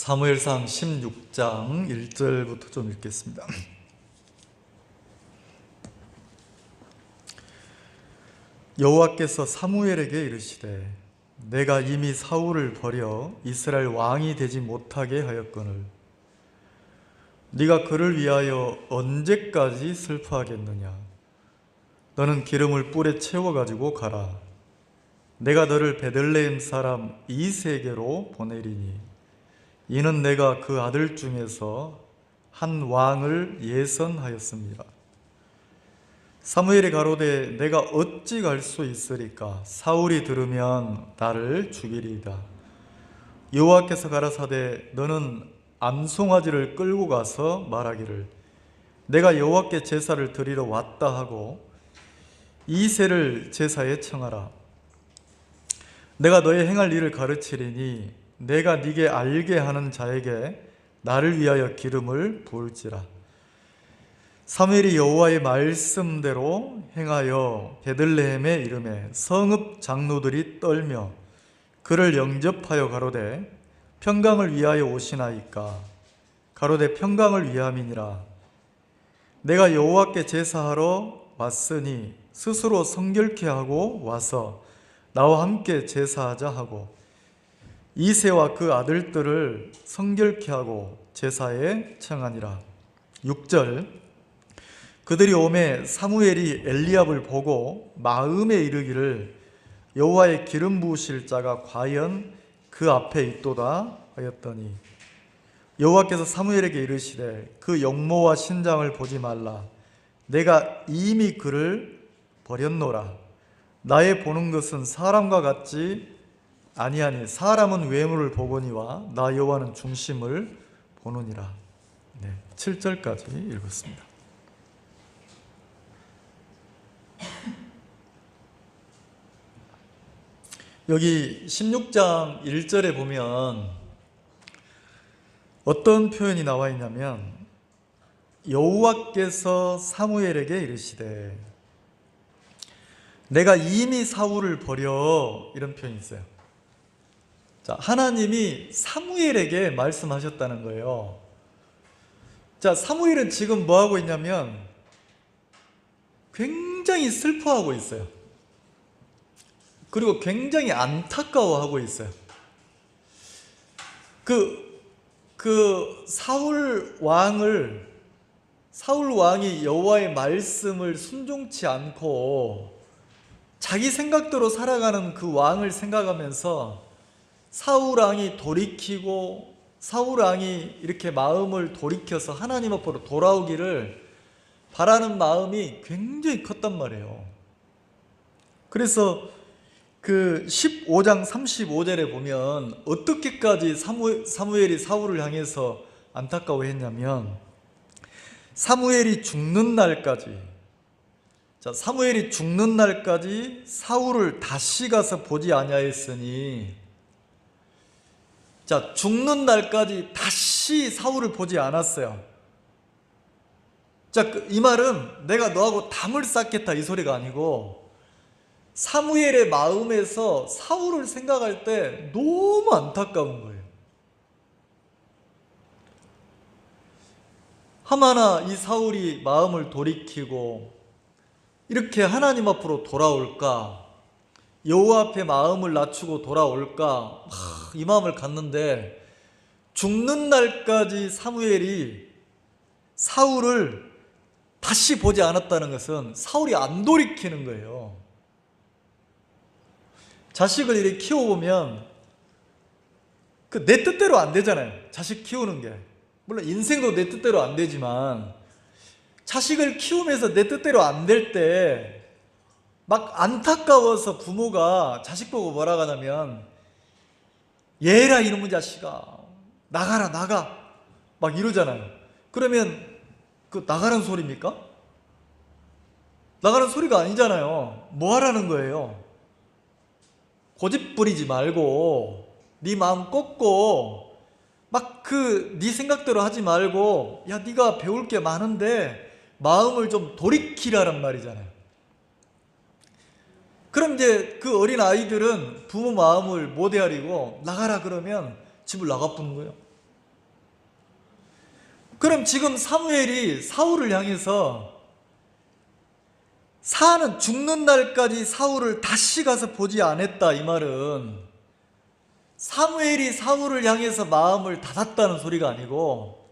사무엘상 16장 1절부터 좀 읽겠습니다. 여호와께서 사무엘에게 이르시되 내가 이미 사울을 버려 이스라엘 왕이 되지 못하게 하였거늘 네가 그를 위하여 언제까지 슬퍼하겠느냐. 너는 기름을 뿔에 채워가지고 가라. 내가 너를 베들레헴 사람 이세게로 보내리니 이는 내가 그 아들 중에서 한 왕을 예선하였습니다. 사무엘이 가로되 내가 어찌 갈 수 있으리까. 사울이 들으면 나를 죽이리이다. 여호와께서 가라사대 너는 암송아지를 끌고 가서 말하기를 내가 여호와께 제사를 드리러 왔다 하고 이새를 제사에 청하라. 내가 너의 행할 일을 가르치리니 내가 네게 알게 하는 자에게 나를 위하여 기름을 부을지라. 사무엘이 여호와의 말씀대로 행하여 베들레헴에 이르매 성읍 장로들이 떨며 그를 영접하여 가로되 평강을 위하여 오시나이까. 가로되 평강을 위함이니라. 내가 여호와께 제사하러 왔으니 스스로 성결케 하고 와서 나와 함께 제사하자 하고 이새와 그 아들들을 성결케 하고 제사에 청하니라. 6절 그들이 오매 사무엘이 엘리압을 보고 마음에 이르기를 여호와의 기름 부으실 자가 과연 그 앞에 있도다 하였더니 여호와께서 사무엘에게 이르시되 그 용모와 신장을 보지 말라. 내가 이미 그를 버렸노라. 나의 보는 것은 사람과 같지 아니하니 사람은 외모를 보거니와 나 여호와는 중심을 보느니라. 7절까지 읽었습니다. 여기 16장 1절에 보면 어떤 표현이 나와 있냐면 여호와께서 사무엘에게 이르시되 내가 이미 사울을 버려, 이런 표현이 있어요. 자, 하나님이 사무엘에게 말씀하셨다는 거예요. 자, 사무엘은 지금 뭐 하고 있냐면 굉장히 슬퍼하고 있어요. 그리고 굉장히 안타까워하고 있어요. 사울 왕이 여호와의 말씀을 순종치 않고 자기 생각대로 살아가는 그 왕을 생각하면서 사울 왕이 돌이키고 사울 왕이 이렇게 마음을 돌이켜서 하나님 앞으로 돌아오기를 바라는 마음이 굉장히 컸단 말이에요. 그래서 그 15장 35절에 보면 어떻게까지 사무엘이 사울을 향해서 안타까워했냐면 사무엘이 죽는 날까지 사울을 다시 가서 보지 아니하였으니, 자, 죽는 날까지 다시 사울을 보지 않았어요. 자, 이 말은 내가 너하고 담을 쌓겠다 이 소리가 아니고 사무엘의 마음에서 사울을 생각할 때 너무 안타까운 거예요. 하마나 이 사울이 마음을 돌이키고 이렇게 하나님 앞으로 돌아올까, 여호와 앞에 마음을 낮추고 돌아올까, 이 마음을 갖는데 죽는 날까지 사무엘이 사울을 다시 보지 않았다는 것은 사울이 안 돌이키는 거예요. 자식을 이렇게 키워보면 내 뜻대로 안 되잖아요. 자식 키우는 게 물론 인생도 내 뜻대로 안 되지만 자식을 키우면서 내 뜻대로 안 될 때 막 안타까워서 부모가 자식 보고 뭐라 하냐면 얘라 이놈의 자식아 나가라 나가 막 이러잖아요. 그러면 그 나가라는 소리입니까? 나가라는 소리가 아니잖아요. 뭐 하라는 거예요? 고집 부리지 말고 네 마음 꺾고 막 네 생각대로 하지 말고 야 네가 배울 게 많은데 마음을 좀 돌이키라란 말이잖아요. 그럼 이제 그 어린 아이들은 부모 마음을 못 헤아리고 나가라 그러면 집을 나가부는 거예요. 그럼 지금 사무엘이 사울을 향해서 사는 죽는 날까지 사울을 다시 가서 보지 않았다, 이 말은 사무엘이 사울을 향해서 마음을 닫았다는 소리가 아니고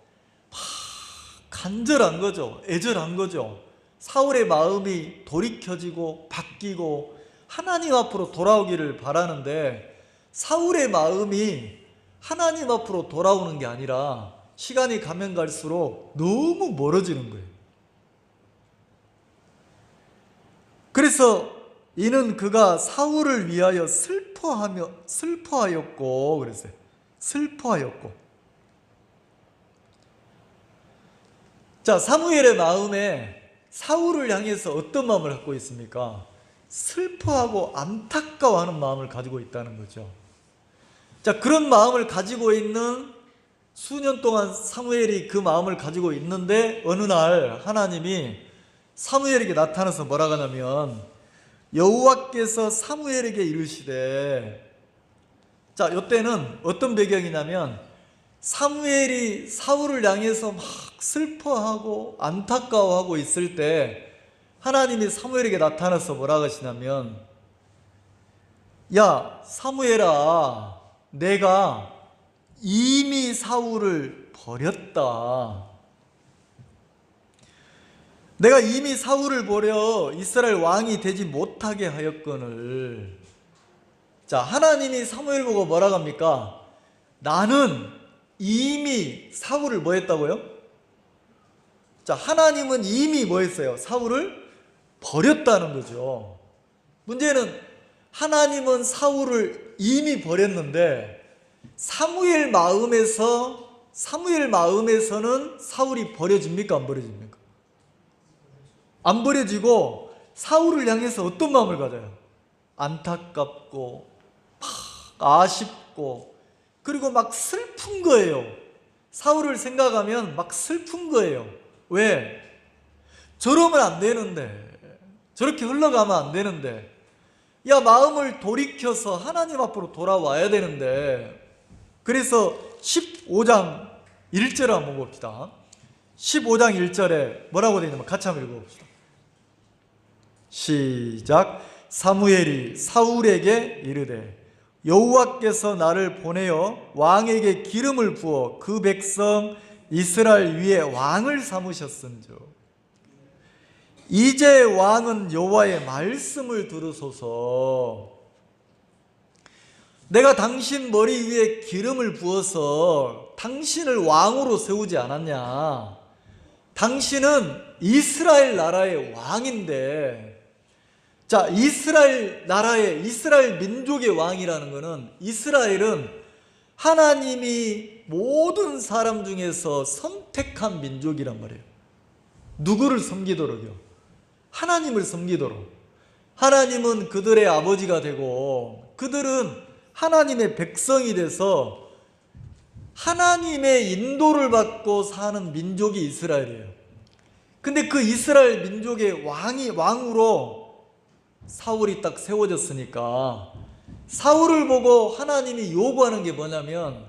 간절한 거죠. 애절한 거죠. 사울의 마음이 돌이켜지고 바뀌고 하나님 앞으로 돌아오기를 바라는데, 사울의 마음이 하나님 앞으로 돌아오는 게 아니라 시간이 가면 갈수록 너무 멀어지는 거예요. 그래서 이는 그가 사울을 위하여 슬퍼하였고 그랬어요. 슬퍼하였고. 자, 사무엘의 마음에 사울을 향해서 어떤 마음을 갖고 있습니까? 슬퍼하고 안타까워하는 마음을 가지고 있다는 거죠. 자, 그런 마음을 가지고 있는, 수년 동안 사무엘이 그 마음을 가지고 있는데 어느 날 하나님이 사무엘에게 나타나서 뭐라고 하냐면, 여호와께서 사무엘에게 이르시되, 자, 이때는 어떤 배경이냐면 사무엘이 사울을 향해서 막 슬퍼하고 안타까워하고 있을 때 하나님이 사무엘에게 나타나서 뭐라고 하시냐면, 야 사무엘아, 내가 이미 사울을 버렸다. 내가 이미 사울을 버려 이스라엘 왕이 되지 못하게 하였거늘. 자, 하나님이 사무엘 보고 뭐라고 합니까? 나는 이미 사울을 뭐 했다고요? 자, 하나님은 이미 뭐 했어요? 사울을 버렸다는 거죠. 문제는 하나님은 사울을 이미 버렸는데 사무엘 마음에서는 사울이 버려집니까? 안 버려집니까? 안 버려지고 사울을 향해서 어떤 마음을 가져요? 안타깝고 아쉽고, 그리고 막 슬픈 거예요. 사울을 생각하면 막 슬픈 거예요. 왜? 저러면 안 되는데, 저렇게 흘러가면 안 되는데, 야 마음을 돌이켜서 하나님 앞으로 돌아와야 되는데. 그래서 15장 1절을 한번 봅시다. 15장 1절에 뭐라고 되어 있냐면 같이 한번 읽어봅시다. 시작. 사무엘이 사울에게 이르되 여호와께서 나를 보내어 왕에게 기름을 부어 그 백성 이스라엘 위에 왕을 삼으셨은즉 이제 왕은 여호와의 말씀을 들으소서. 내가 당신 머리 위에 기름을 부어서 당신을 왕으로 세우지 않았냐? 당신은 이스라엘 나라의 왕인데, 자, 이스라엘 민족의 왕이라는 것은, 이스라엘은 하나님이 모든 사람 중에서 선택한 민족이란 말이에요. 누구를 섬기도록요? 하나님을 섬기도록. 하나님은 그들의 아버지가 되고 그들은 하나님의 백성이 돼서 하나님의 인도를 받고 사는 민족이 이스라엘이에요. 근데 그 이스라엘 민족의 왕으로 사울이 딱 세워졌으니까 사울을 보고 하나님이 요구하는 게 뭐냐면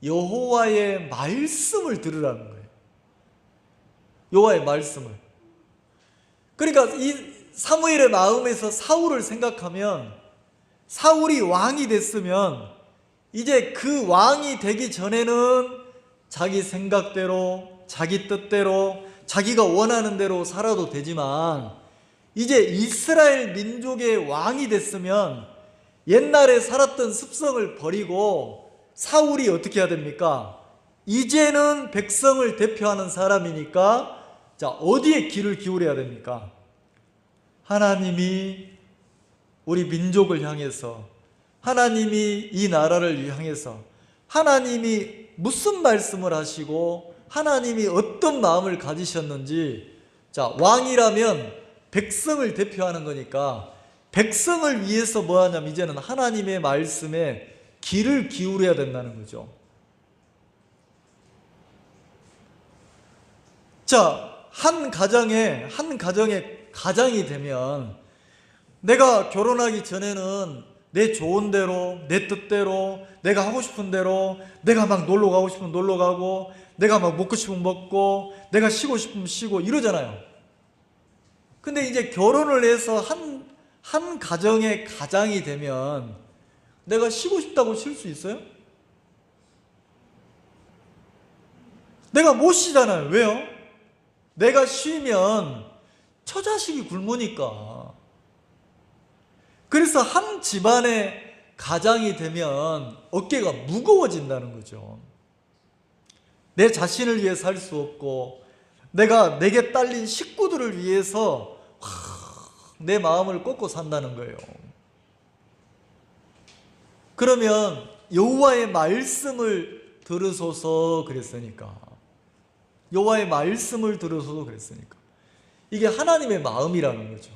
여호와의 말씀을 들으라는 거예요. 여호와의 말씀을. 그러니까 이 사무엘의 마음에서 사울을 생각하면, 사울이 왕이 됐으면 이제 그 왕이 되기 전에는 자기 생각대로, 자기 뜻대로, 자기가 원하는 대로 살아도 되지만 이제 이스라엘 민족의 왕이 됐으면 옛날에 살았던 습성을 버리고 사울이 어떻게 해야 됩니까? 이제는 백성을 대표하는 사람이니까, 자, 어디에 귀를 기울여야 됩니까? 하나님이 우리 민족을 향해서, 하나님이 이 나라를 향해서 하나님이 무슨 말씀을 하시고 하나님이 어떤 마음을 가지셨는지, 자, 왕이라면 백성을 대표하는 거니까 백성을 위해서 뭐 하냐면 이제는 하나님의 말씀에 귀를 기울여야 된다는 거죠. 자, 한 가정이 되면, 내가 결혼하기 전에는 내 좋은 대로, 내 뜻대로, 내가 하고 싶은 대로, 내가 막 놀러 가고 싶으면 놀러 가고, 내가 막 먹고 싶으면 먹고, 내가 쉬고 싶으면 쉬고 이러잖아요. 근데 이제 결혼을 해서 한 가정의 가장이 되면 내가 쉬고 싶다고 쉴 수 있어요? 내가 못 쉬잖아요. 왜요? 내가 쉬면 처자식이 굶으니까. 그래서 한 집안의 가장이 되면 어깨가 무거워진다는 거죠. 내 자신을 위해 살 수 없고, 내게 딸린 식구들을 위해서 내 마음을 꺾고 산다는 거예요. 그러면 여호와의 말씀을 들으소서 그랬으니까. 여호와의 말씀을 들으소서 그랬으니까. 이게 하나님의 마음이라는 거죠.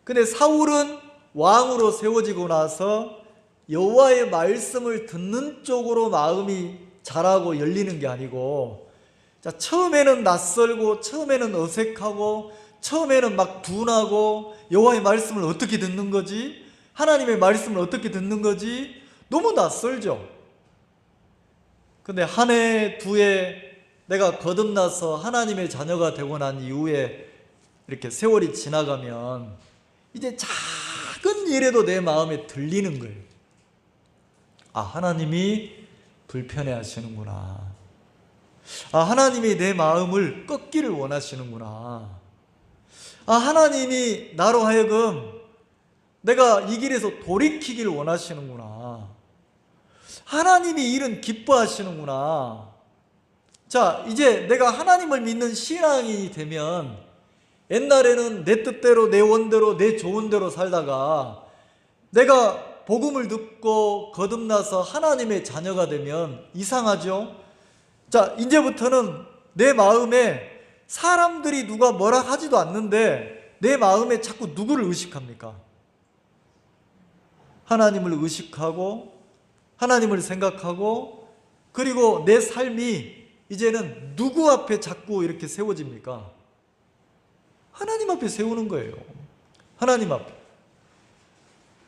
근데 사울은 왕으로 세워지고 나서 여호와의 말씀을 듣는 쪽으로 마음이 자라고 열리는 게 아니고, 자, 처음에는 낯설고, 처음에는 어색하고, 처음에는 막 둔하고, 여호와의 말씀을 어떻게 듣는 거지? 하나님의 말씀을 어떻게 듣는 거지? 너무 낯설죠. 근데 한 해, 두 해 내가 거듭나서 하나님의 자녀가 되고 난 이후에 이렇게 세월이 지나가면 이제 작은 일에도 내 마음에 들리는 거예요. 아, 하나님이 불편해 하시는구나. 아, 하나님이 내 마음을 꺾기를 원하시는구나. 아, 하나님이 나로 하여금 내가 이 길에서 돌이키길 원하시는구나. 하나님이 이런 기뻐하시는구나. 자, 이제 내가 하나님을 믿는 신앙이 되면, 옛날에는 내 뜻대로, 내 원대로, 내 좋은 대로 살다가 내가 복음을 듣고 거듭나서 하나님의 자녀가 되면 이상하죠? 자, 이제부터는 내 마음에 사람들이 누가 뭐라 하지도 않는데 내 마음에 자꾸 누구를 의식합니까? 하나님을 의식하고, 하나님을 생각하고, 그리고 내 삶이 이제는 누구 앞에 자꾸 이렇게 세워집니까? 하나님 앞에 세우는 거예요. 하나님 앞에.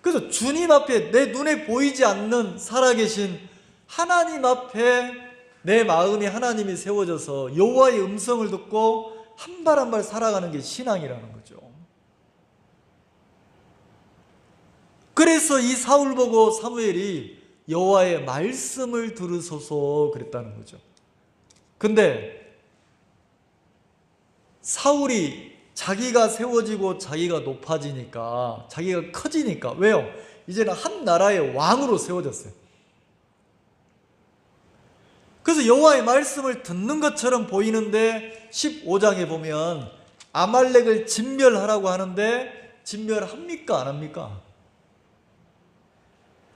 그래서 주님 앞에, 내 눈에 보이지 않는 살아계신 하나님 앞에 내 마음이 하나님이 세워져서 여호와의 음성을 듣고 한 발 한 발 살아가는 게 신앙이라는 거죠. 그래서 이 사울 보고 사무엘이 여호와의 말씀을 들으소서 그랬다는 거죠. 근데 사울이 자기가 세워지고 자기가 높아지니까, 자기가 커지니까, 왜요? 이제는 한 나라의 왕으로 세워졌어요. 그래서 여호와의 말씀을 듣는 것처럼 보이는데 15장에 보면 아말렉을 진멸하라고 하는데 진멸합니까? 안 합니까?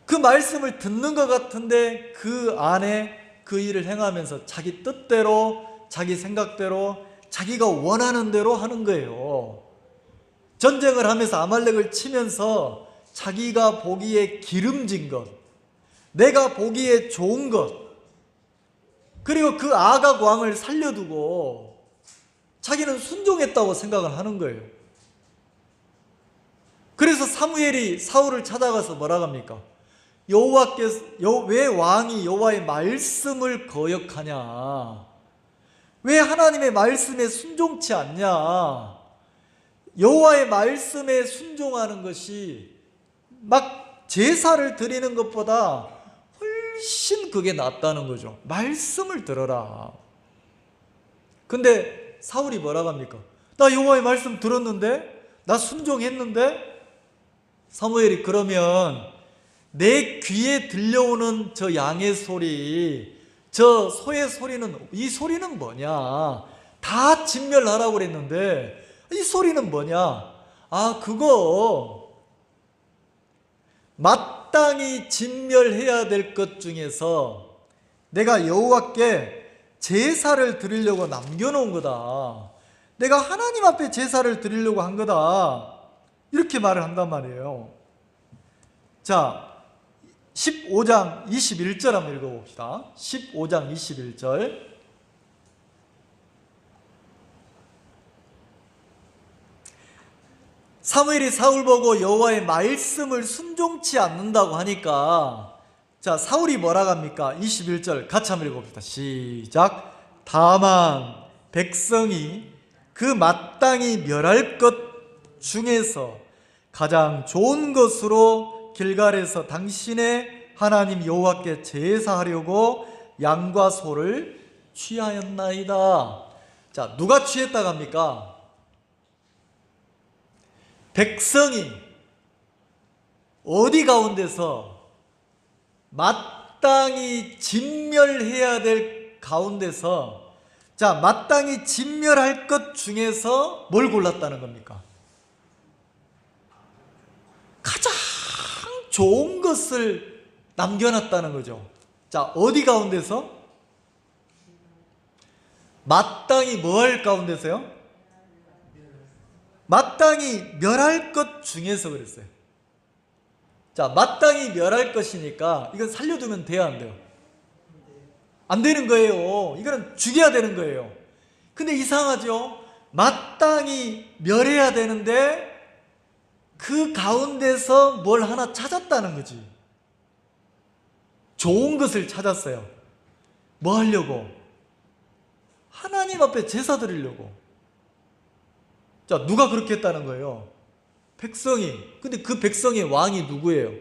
그 말씀을 듣는 것 같은데 그 안에 그 일을 행하면서 자기 뜻대로, 자기 생각대로, 자기가 원하는 대로 하는 거예요. 전쟁을 하면서 아말렉을 치면서 자기가 보기에 기름진 것, 내가 보기에 좋은 것, 그리고 그 아각 왕을 살려두고 자기는 순종했다고 생각을 하는 거예요. 그래서 사무엘이 사울을 찾아가서 뭐라고 합니까? 왜 왕이 여호와의 말씀을 거역하냐? 왜 하나님의 말씀에 순종치 않냐? 여호와의 말씀에 순종하는 것이 막 제사를 드리는 것보다 훨씬 그게 낫다는 거죠. 말씀을 들어라. 근데 사울이 뭐라고 합니까? 나 여호와의 말씀 들었는데? 나 순종했는데? 사무엘이 그러면 내 귀에 들려오는 저 양의 소리, 저 소의 소리는, 이 소리는 뭐냐? 다 진멸하라고 그랬는데 이 소리는 뭐냐? 아, 그거 마땅히 진멸해야 될 것 중에서 내가 여호와께 제사를 드리려고 남겨놓은 거다. 내가 하나님 앞에 제사를 드리려고 한 거다. 이렇게 말을 한단 말이에요. 자, 15장 21절 한번 읽어봅시다. 15장 21절. 사무엘이 사울 보고 여호와의 말씀을 순종치 않는다고 하니까, 자, 사울이 뭐라고 합니까? 21절 같이 한번 읽어봅시다. 시작. 다만 백성이 그 마땅히 멸할 것 중에서 가장 좋은 것으로 길갈에서 당신의 하나님 여호와께 제사하려고 양과 소를 취하였나이다. 자, 누가 취했다고 합니까? 백성이 어디 가운데서 마땅히 진멸해야 될 가운데서, 자, 마땅히 진멸할 것 중에서 뭘 골랐다는 겁니까? 가장 좋은 것을 남겨놨다는 거죠. 자, 어디 가운데서? 마땅히 뭐 할 가운데서요? 마땅히 멸할 것 중에서 그랬어요. 자, 마땅히 멸할 것이니까 이건 살려두면 돼야 안 돼요? 안 되는 거예요. 이거는 죽여야 되는 거예요. 근데 이상하죠? 마땅히 멸해야 되는데 그 가운데서 뭘 하나 찾았다는 거지. 좋은 것을 찾았어요. 뭐 하려고? 하나님 앞에 제사 드리려고. 자, 누가 그렇게 했다는 거예요? 백성이. 근데 그 백성의 왕이 누구예요?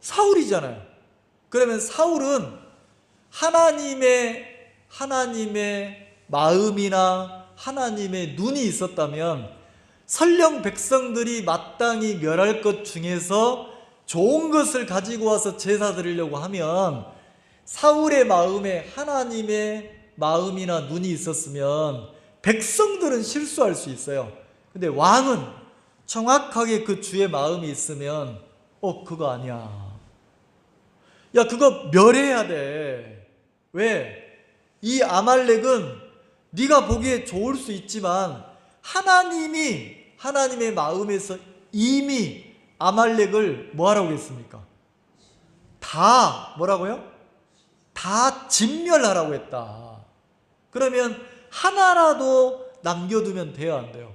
사울이잖아요. 그러면 사울은 하나님의 마음이나 하나님의 눈이 있었다면 설령 백성들이 마땅히 멸할 것 중에서 좋은 것을 가지고 와서 제사 드리려고 하면 사울의 마음에 하나님의 마음이나 눈이 있었으면 백성들은 실수할 수 있어요. 근데 왕은 정확하게 그 주의 마음이 있으면 그거 아니야. 야, 그거 멸해야 돼. 왜? 이 아말렉은 네가 보기에 좋을 수 있지만 하나님의 마음에서 이미 아말렉을 뭐 하라고 했습니까? 다 뭐라고요? 다 진멸하라고 했다. 그러면 하나라도 남겨두면 돼야 안 돼요?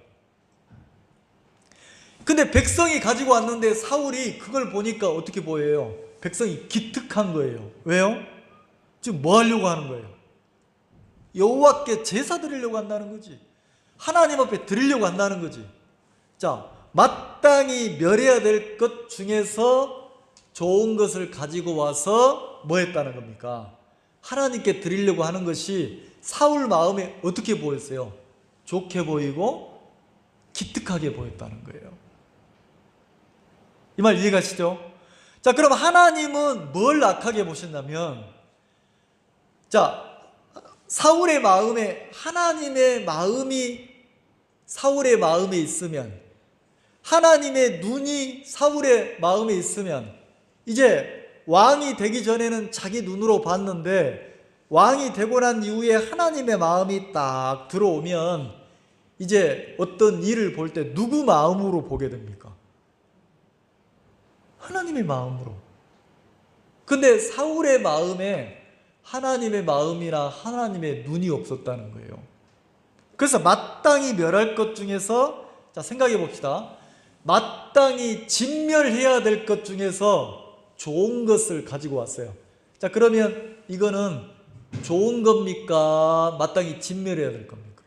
근데 백성이 가지고 왔는데 사울이 그걸 보니까 어떻게 보여요? 백성이 기특한 거예요. 왜요? 지금 뭐 하려고 하는 거예요? 여호와께 제사 드리려고 한다는 거지. 하나님 앞에 드리려고 한다는 거지. 자, 마땅히 멸해야 될 것 중에서 좋은 것을 가지고 와서 뭐 했다는 겁니까? 하나님께 드리려고 하는 것이 사울 마음에 어떻게 보였어요? 좋게 보이고 기특하게 보였다는 거예요. 이 말 이해가시죠? 자, 그럼 하나님은 뭘 악하게 보셨냐면, 자, 사울의 마음에 하나님의 마음이 사울의 마음에 있으면, 하나님의 눈이 사울의 마음에 있으면, 이제 왕이 되기 전에는 자기 눈으로 봤는데 왕이 되고 난 이후에 하나님의 마음이 딱 들어오면 이제 어떤 일을 볼 때 누구 마음으로 보게 됩니까? 하나님의 마음으로. 근데 사울의 마음에 하나님의 마음이나 하나님의 눈이 없었다는 거예요. 그래서 마땅히 멸할 것 중에서, 자, 생각해 봅시다. 마땅히 진멸해야 될 것 중에서 좋은 것을 가지고 왔어요. 자, 그러면 이거는 좋은 겁니까? 마땅히 진멸해야 될 겁니까?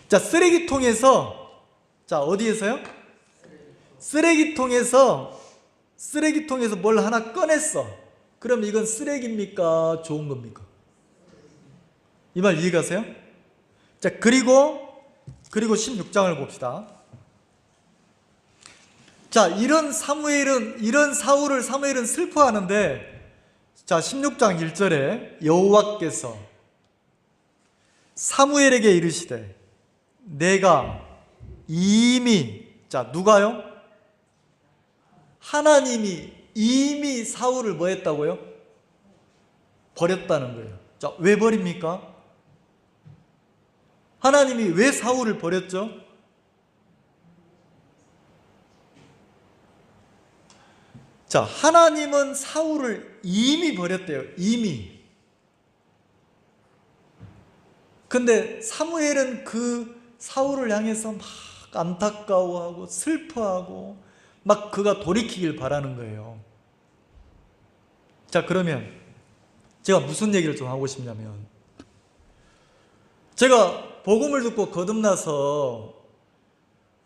자, 쓰레기통에서, 자, 어디에서요? 쓰레기통에서 뭘 하나 꺼냈어. 그럼 이건 쓰레기입니까? 좋은 겁니까? 이 말 이해가세요? 자, 그리고 16장을 봅시다. 자, 이런 사울을 사무엘은 슬퍼하는데, 자, 16장 1절에 여호와께서 사무엘에게 이르시되 내가 이미, 자, 누가요? 하나님이 이미 사울을 뭐 했다고요? 버렸다는 거예요. 자, 왜 버립니까? 하나님이 왜 사울을 버렸죠? 자, 하나님은 사울을 이미 버렸대요. 이미. 근데 사무엘은 그 사울을 향해서 막 안타까워하고 슬퍼하고 막 그가 돌이키길 바라는 거예요. 자, 그러면 제가 무슨 얘기를 좀 하고 싶냐면, 제가 복음을 듣고 거듭나서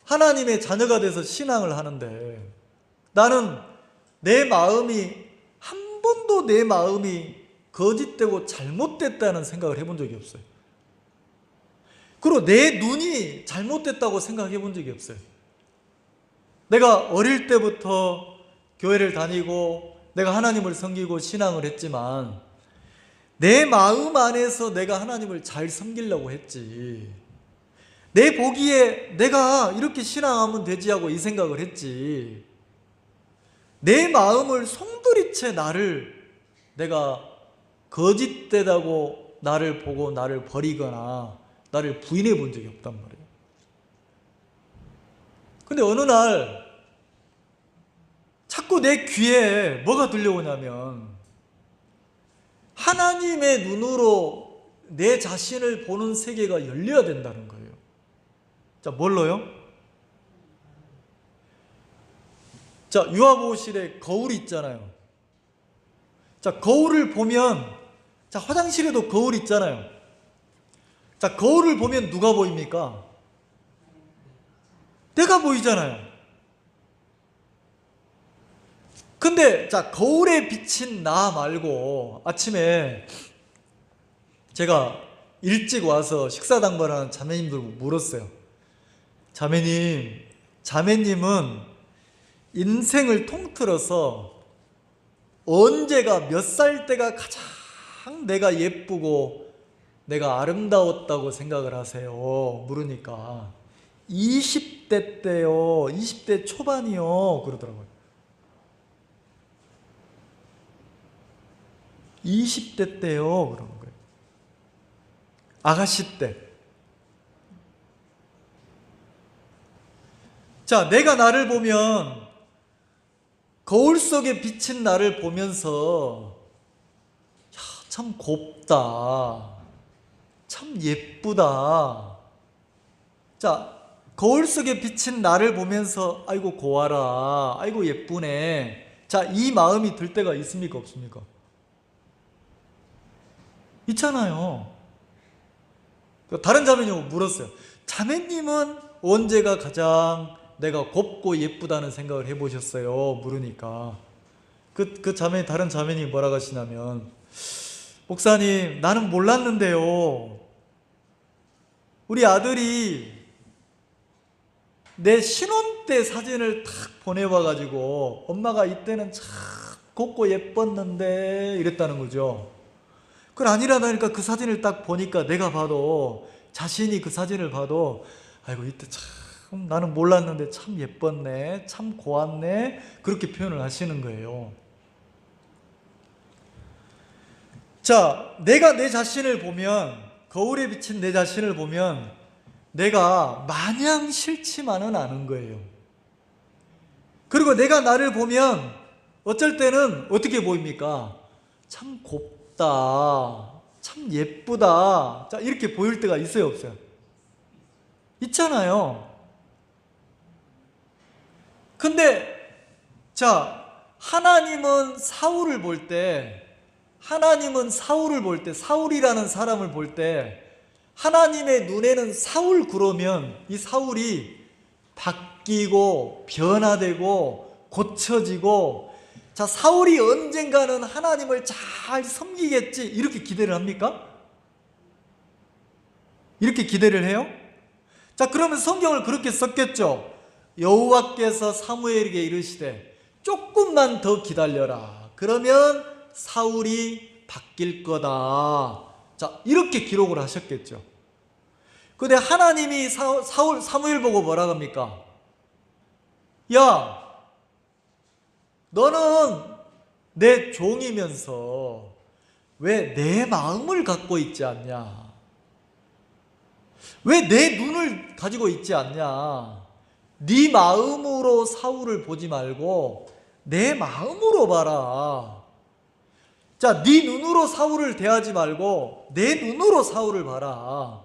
하나님의 자녀가 돼서 신앙을 하는데, 나는 내 마음이 한 번도 내 마음이 거짓되고 잘못됐다는 생각을 해본 적이 없어요. 그리고 내 눈이 잘못됐다고 생각해 본 적이 없어요. 내가 어릴 때부터 교회를 다니고 내가 하나님을 섬기고 신앙을 했지만 내 마음 안에서 내가 하나님을 잘 섬기려고 했지, 내 보기에 내가 이렇게 신앙하면 되지 하고 이 생각을 했지, 내 마음을 송두리째 내가 거짓되다고 나를 보고 나를 버리거나 나를 부인해 본 적이 없단 말이에요. 근데 어느 날 자꾸 내 귀에 뭐가 들려오냐면, 하나님의 눈으로 내 자신을 보는 세계가 열려야 된다는 거예요. 자, 뭘로요? 자, 유아보호실에 거울이 있잖아요. 자, 거울을 보면, 자, 화장실에도 거울 있잖아요. 자, 거울을 보면 누가 보입니까? 내가 보이잖아요. 근데 자, 거울에 비친 나 말고 아침에 제가 일찍 와서 식사 당번하는 자매님들 물었어요. 자매님은 인생을 통틀어서 언제가 몇 살 때가 가장 내가 예쁘고 내가 아름다웠다고 생각을 하세요? 물으니까 20대 때요, 20대 초반이요 그러더라고요. 20대 때요 그러는 거예요. 아가씨 때. 자, 내가 나를 보면, 거울 속에 비친 나를 보면서 참 곱다, 참 예쁘다. 자, 거울 속에 비친 나를 보면서 아이고 고와라, 아이고 예쁘네. 자, 이 마음이 들 때가 있습니까 없습니까? 있잖아요. 다른 자매님 물었어요. 자매님은 언제가 가장 내가 곱고 예쁘다는 생각을 해보셨어요? 물으니까 다른 자매님이 뭐라고 하시냐면, 목사님, 나는 몰랐는데요, 우리 아들이 내 신혼 때 사진을 탁 보내와가지고 엄마가 이때는 참 곱고 예뻤는데 이랬다는 거죠. 그걸 아니라니까 그 사진을 딱 보니까 내가 봐도, 자신이 그 사진을 봐도 아이고 이때 참 나는 몰랐는데 참 예뻤네, 참 고왔네, 그렇게 표현을 하시는 거예요. 자, 내가 내 자신을 보면, 거울에 비친 내 자신을 보면 내가 마냥 싫지만은 않은 거예요. 그리고 내가 나를 보면 어쩔 때는 어떻게 보입니까? 참 곱다, 참 예쁘다. 자, 이렇게 보일 때가 있어요 없어요? 있잖아요. 근데 자, 하나님은 사울을 볼 때, 사울이라는 사람을 볼 때 하나님의 눈에는 사울, 그러면 이 사울이 바뀌고 변화되고 고쳐지고, 자, 사울이 언젠가는 하나님을 잘 섬기겠지, 이렇게 기대를 합니까? 이렇게 기대를 해요? 자, 그러면 성경을 그렇게 썼겠죠. 여호와께서 사무엘에게 이르시되 조금만 더 기다려라, 그러면 사울이 바뀔 거다. 자, 이렇게 기록을 하셨겠죠. 근데 하나님이 사무엘 보고 뭐라 합니까? 야, 너는 내 종이면서 왜 내 마음을 갖고 있지 않냐? 왜 내 눈을 가지고 있지 않냐? 네 마음으로 사울을 보지 말고 내 마음으로 봐라. 자, 네 눈으로 사울을 대하지 말고 내 눈으로 사울을 봐라.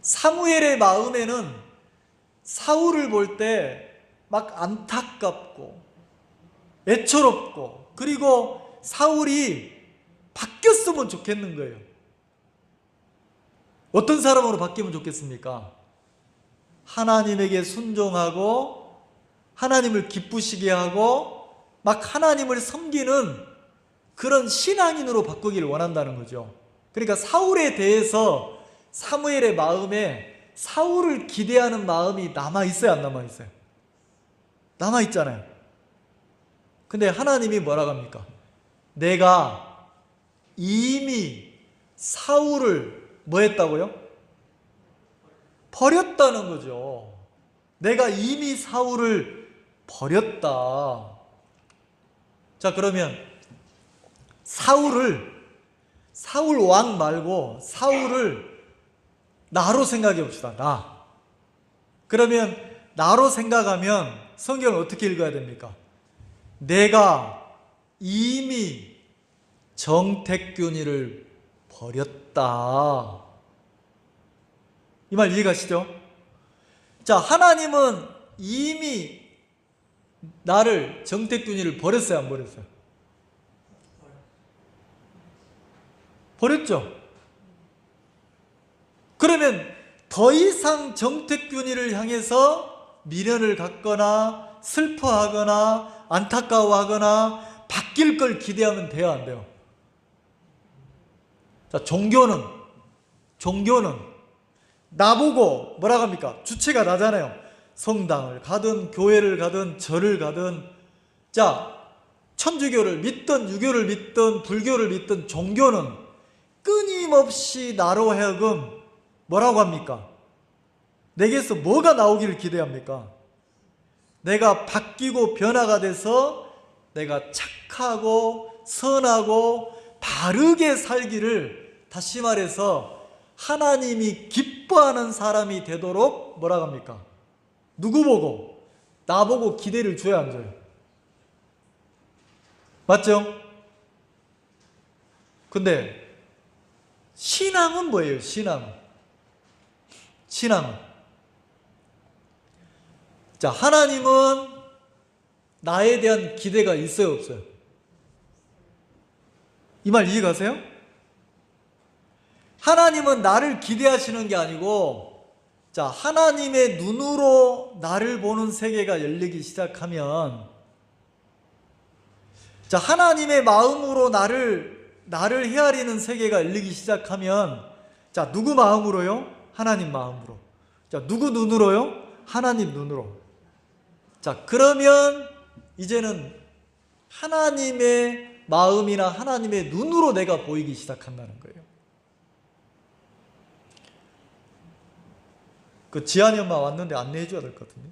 사무엘의 마음에는 사울을 볼 때 막 안타깝고 애처롭고, 그리고 사울이 바뀌었으면 좋겠는 거예요. 어떤 사람으로 바뀌면 좋겠습니까? 하나님에게 순종하고 하나님을 기쁘시게 하고 막 하나님을 섬기는 그런 신앙인으로 바꾸기를 원한다는 거죠. 그러니까 사울에 대해서 사무엘의 마음에 사울을 기대하는 마음이 남아있어요, 안 남아있어요? 남아있잖아요. 근데 하나님이 뭐라고 합니까? 내가 이미 사울을 뭐 했다고요? 버렸다는 거죠. 내가 이미 사울을 버렸다. 자, 그러면 사울 왕 말고 사울을 나로 생각해 봅시다. 나. 그러면 나로 생각하면 성경을 어떻게 읽어야 됩니까? 내가 이미 정택균이를 버렸다. 이 말 이해가시죠? 자, 하나님은 이미 나를, 정택균이를 버렸어요, 안 버렸어요? 버렸죠? 그러면 더 이상 정택균이를 향해서 미련을 갖거나 슬퍼하거나 안타까워하거나 바뀔 걸 기대하면 돼요, 안 돼요? 자, 종교는 나보고 뭐라고 합니까? 주체가 나잖아요. 성당을 가든 교회를 가든 절을 가든, 자, 천주교를 믿든 유교를 믿든 불교를 믿든 종교는 끊임없이 나로 하여금 뭐라고 합니까? 내게서 뭐가 나오기를 기대합니까? 내가 바뀌고 변화가 돼서 내가 착하고 선하고 바르게 살기를, 다시 말해서 하나님이 기뻐하는 사람이 되도록 뭐라고 합니까? 누구 보고? 나보고 기대를 줘야 안 줘요? 맞죠? 근데 신앙은 뭐예요? 신앙은 자, 하나님은 나에 대한 기대가 있어요, 없어요? 이 말 이해가세요? 하나님은 나를 기대하시는 게 아니고, 자, 하나님의 눈으로 나를 보는 세계가 열리기 시작하면, 자, 하나님의 마음으로 나를 헤아리는 세계가 열리기 시작하면, 자, 누구 마음으로요? 하나님 마음으로. 자, 누구 눈으로요? 하나님 눈으로. 자, 그러면 이제는 하나님의 마음이나 하나님의 눈으로 내가 보이기 시작한다는 거예요. 그 지한이 엄마 왔는데 안내해 줘야 될 것 같은데.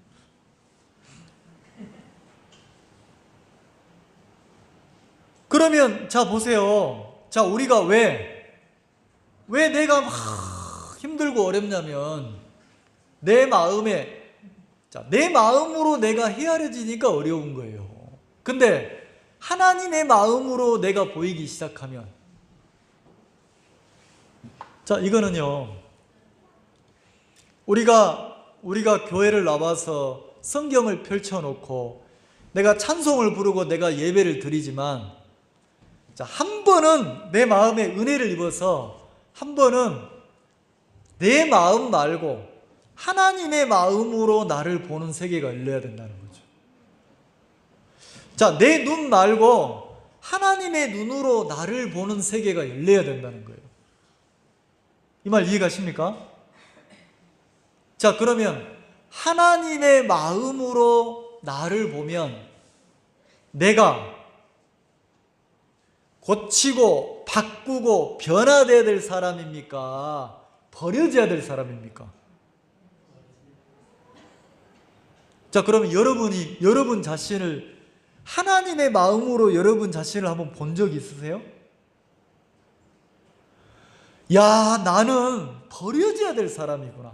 그러면 자, 보세요. 자, 우리가 왜 내가 막 힘들고 어렵냐면 내 마음으로 내가 헤아려지니까 어려운 거예요. 근데 하나님의 마음으로 내가 보이기 시작하면, 자, 이거는요, 우리가 교회를 나와서 성경을 펼쳐놓고 내가 찬송을 부르고 내가 예배를 드리지만, 자, 한 번은 내 마음에 은혜를 입어서 한 번은 내 마음 말고 하나님의 마음으로 나를 보는 세계가 열려야 된다는 거죠. 자, 내 눈 말고 하나님의 눈으로 나를 보는 세계가 열려야 된다는 거예요. 이 말 이해가십니까? 자, 그러면 하나님의 마음으로 나를 보면 내가 고치고 바꾸고 변화되어야 될 사람입니까? 버려져야 될 사람입니까? 자, 그러면 여러분 자신을 하나님의 마음으로 여러분 자신을 한번 본 적 있으세요? 야, 나는 버려져야 될 사람이구나.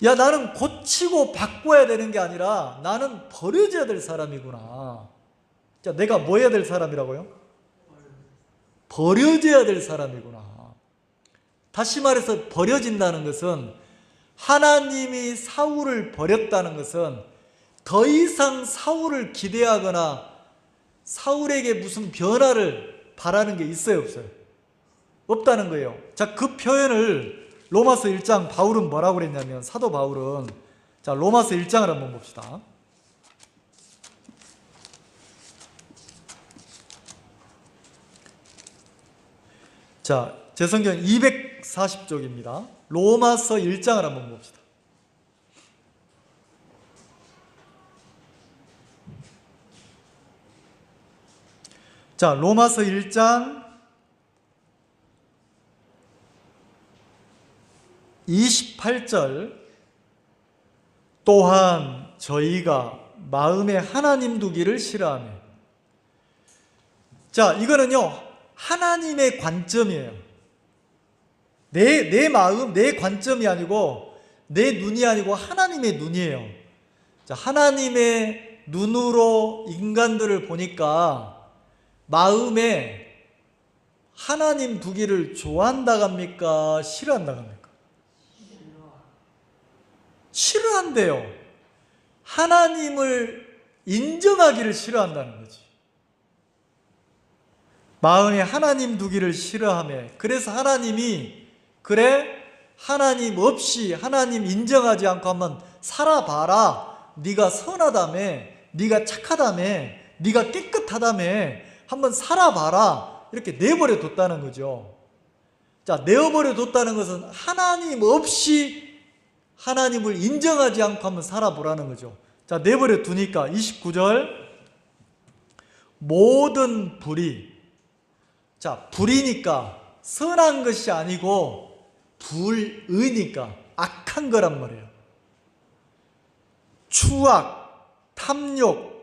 야, 나는 고치고 바꿔야 되는 게 아니라 나는 버려져야 될 사람이구나. 자, 내가 뭐 해야 될 사람이라고요? 버려져야 될 사람이구나. 다시 말해서 버려진다는 것은, 하나님이 사울을 버렸다는 것은 더 이상 사울을 기대하거나 사울에게 무슨 변화를 바라는 게 있어요, 없어요? 없다는 거예요. 자, 그 표현을 로마서 1장 바울은 뭐라고 그랬냐면, 사도 바울은, 자, 로마서 1장을 한번 봅시다. 자, 제 성경 240쪽입니다. 로마서 1장을 한번 봅시다. 자, 로마서 1장 28절. 또한 저희가 마음에 하나님 두기를 싫어하며. 자, 이거는요, 하나님의 관점이에요. 내 마음, 내 관점이 아니고, 내 눈이 아니고 하나님의 눈이에요. 자, 하나님의 눈으로 인간들을 보니까 마음에 하나님 두기를 좋아한다고 합니까? 싫어한다고 합니까? 싫어한대요. 하나님을 인정하기를 싫어한다는 거지. 마음에 하나님 두기를 싫어하며, 그래서 하나님이, 그래, 하나님 없이, 하나님 인정하지 않고 한번 살아봐라. 네가 선하다며, 네가 착하다며, 네가 깨끗하다며, 한번 살아봐라. 이렇게 내버려 뒀다는 거죠. 자, 내버려 뒀다는 것은 하나님 없이 하나님을 인정하지 않고 한번 살아보라는 거죠. 자, 내버려 두니까 29절. 모든 불의. 자, 불이니까 선한 것이 아니고 불의니까 악한 거란 말이에요. 추악, 탐욕,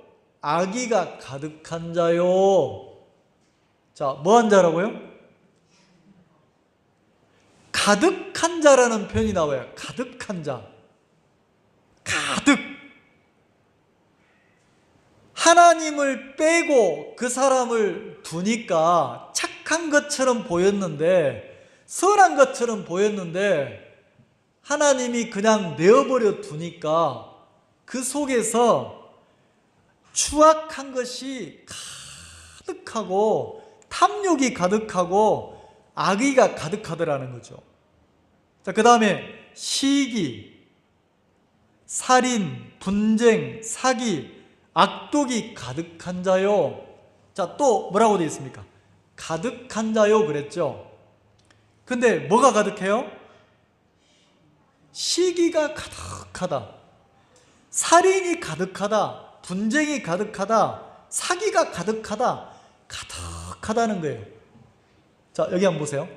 악의가 가득한 자요. 자, 뭐한 자라고요? 가득한 자라는 표현이 나와요. 가득한 자. 가득. 하나님을 빼고 그 사람을 두니까 착한 것처럼 보였는데, 선한 것처럼 보였는데, 하나님이 그냥 내어버려 두니까 그 속에서 추악한 것이 가득하고 탐욕이 가득하고 악의가 가득하더라는 거죠. 자, 그 다음에 시기, 살인, 분쟁, 사기, 악독이 가득한 자요. 자, 또 뭐라고 되어 있습니까? 가득한 자요 그랬죠. 근데 뭐가 가득해요? 시기가 가득하다, 살인이 가득하다, 분쟁이 가득하다, 사기가 가득하다, 가득하다는 거예요. 자, 여기 한번 보세요.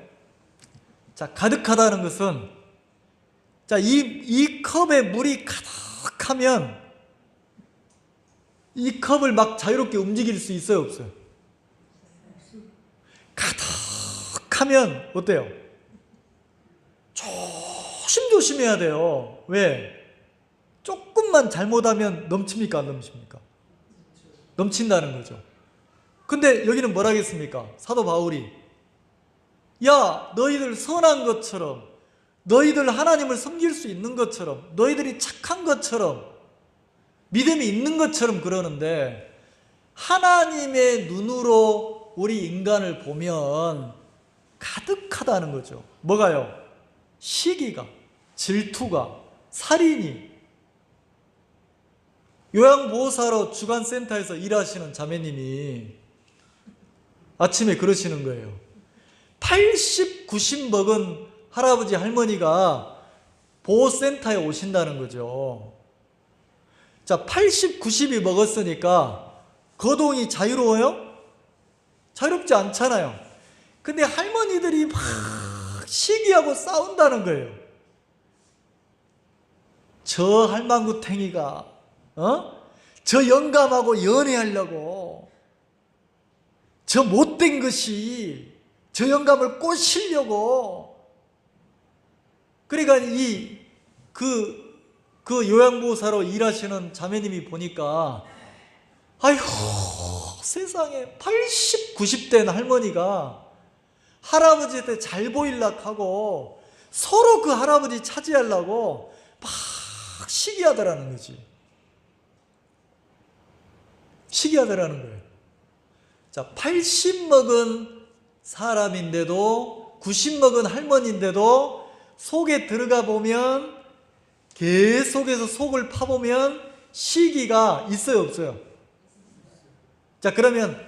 자, 가득하다는 것은, 자, 이 컵에 물이 가득하면 이 컵을 막 자유롭게 움직일 수 있어요, 없어요? 가득하면 어때요? 조심조심해야 돼요. 왜? 조금만 잘못하면 넘칩니까, 안 넘칩니까? 넘친다는 거죠. 근데 여기는 뭐라 하겠습니까? 사도 바울이, 야, 너희들 선한 것처럼, 너희들 하나님을 섬길 수 있는 것처럼, 너희들이 착한 것처럼, 믿음이 있는 것처럼 그러는데, 하나님의 눈으로 우리 인간을 보면 가득하다는 거죠. 뭐가요? 시기가, 질투가, 살인이. 요양보호사로 주간센터에서 일하시는 자매님이 아침에 그러시는 거예요. 80, 90 먹은 할아버지 할머니가 보호센터에 오신다는 거죠. 자, 80, 90이 먹었으니까 거동이 자유로워요? 자유롭지 않잖아요. 근데 할머니들이 막 시기하고 싸운다는 거예요. 저 할망구탱이가 저 영감하고 연애하려고, 저 못된 것이 저 영감을 꼬시려고. 그러니까 그 그 요양보호사로 일하시는 자매님이 보니까 아이고 세상에 80, 90 된 할머니가 할아버지한테 잘 보이려고 하고 서로 그 할아버지 차지하려고 막 시기하더라는 거지. 시기하더라는 거예요. 자, 80 먹은 사람인데도 90 먹은 할머니인데도 속에 들어가 보면 계속해서 속을 파보면 시기가 있어요, 없어요? 자, 그러면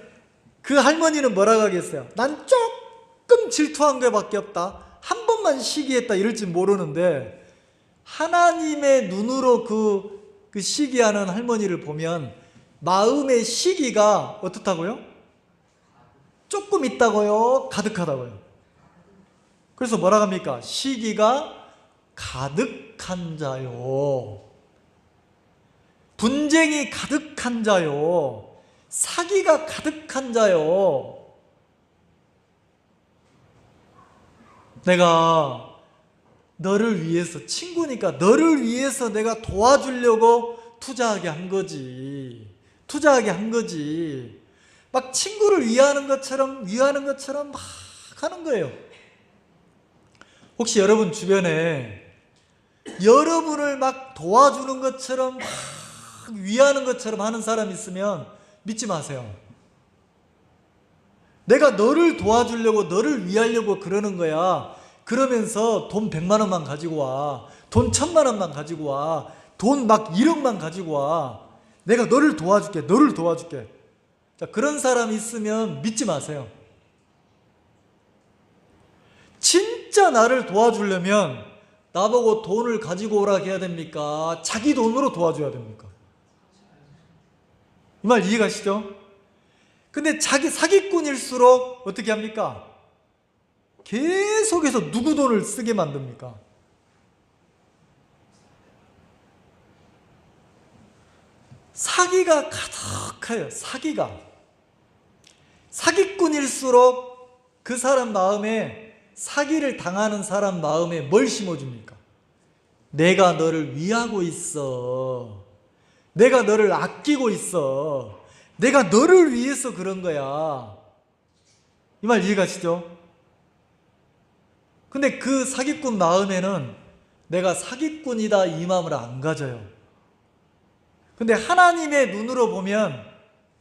그 할머니는 뭐라고 하겠어요? 난 조금 질투한 것밖에 없다, 한 번만 시기했다 이럴지 모르는데, 하나님의 눈으로 그 시기하는 할머니를 보면 마음의 시기가 어떻다고요? 조금 있다고요? 가득하다고요? 그래서 뭐라고 합니까? 시기가 가득한 자요, 분쟁이 가득한 자요, 사기가 가득한 자요. 내가 너를 위해서, 친구니까 너를 위해서 내가 도와주려고 투자하게 한 거지. 투자하게 한 거지. 막 친구를 위하는 것처럼 막 하는 거예요. 혹시 여러분 주변에 여러분을 막 도와주는 것처럼 막 위하는 것처럼 하는 사람 있으면 믿지 마세요. 내가 너를 도와주려고, 너를 위하려고 그러는 거야. 그러면서 돈 100만 원만 가지고 와, 돈 1000만 원만 가지고 와, 돈 막 1억만 가지고 와. 내가 너를 도와줄게, 너를 도와줄게. 자, 그런 사람 있으면 믿지 마세요. 진짜 나를 도와주려면 나보고 돈을 가지고 오라 해야 됩니까? 자기 돈으로 도와줘야 됩니까? 이 말 이해가시죠? 근데 자기 사기꾼일수록 어떻게 합니까? 계속해서 누구 돈을 쓰게 만듭니까? 사기가 가득해요. 사기꾼일수록 그 사람 마음에, 사기를 당하는 사람 마음에 뭘 심어줍니까? 내가 너를 위하고 있어, 내가 너를 아끼고 있어, 내가 너를 위해서 그런 거야. 이 말 이해가시죠? 근데 그 사기꾼 마음에는 내가 사기꾼이다 이 마음을 안 가져요. 근데 하나님의 눈으로 보면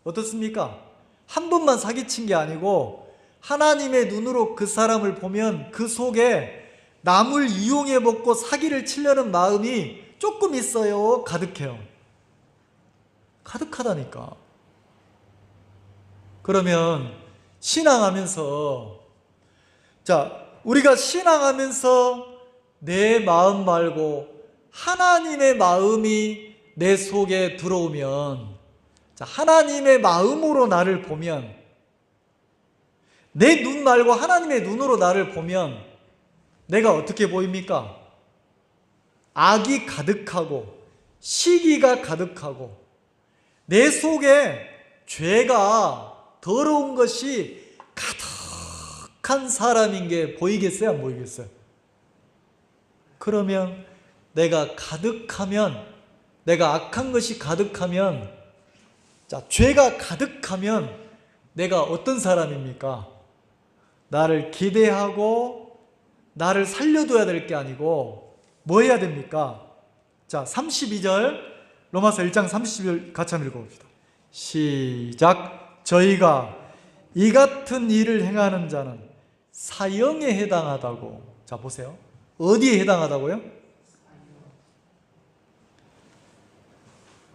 어떻습니까? 한 번만 사기친 게 아니고 하나님의 눈으로 그 사람을 보면 그 속에 남을 이용해 먹고 사기를 치려는 마음이 조금 있어요, 가득해요? 가득하다니까. 그러면 신앙하면서, 자, 우리가 신앙하면서 내 마음 말고 하나님의 마음이 내 속에 들어오면, 자, 하나님의 마음으로 나를 보면, 내 눈 말고 하나님의 눈으로 나를 보면 내가 어떻게 보입니까? 악이 가득하고 시기가 가득하고 내 속에 죄가, 더러운 것이 가득한 사람인 게 보이겠어요? 안 보이겠어요? 그러면 내가 가득하면, 내가 악한 것이 가득하면, 자, 죄가 가득하면 내가 어떤 사람입니까? 나를 기대하고 나를 살려둬야 될 게 아니고 뭐 해야 됩니까? 자, 32절, 로마서 1장 30절 같이 한번 읽어봅시다. 시작. 저희가 이 같은 일을 행하는 자는 사형에 해당하다고. 자, 보세요. 어디에 해당하다고요?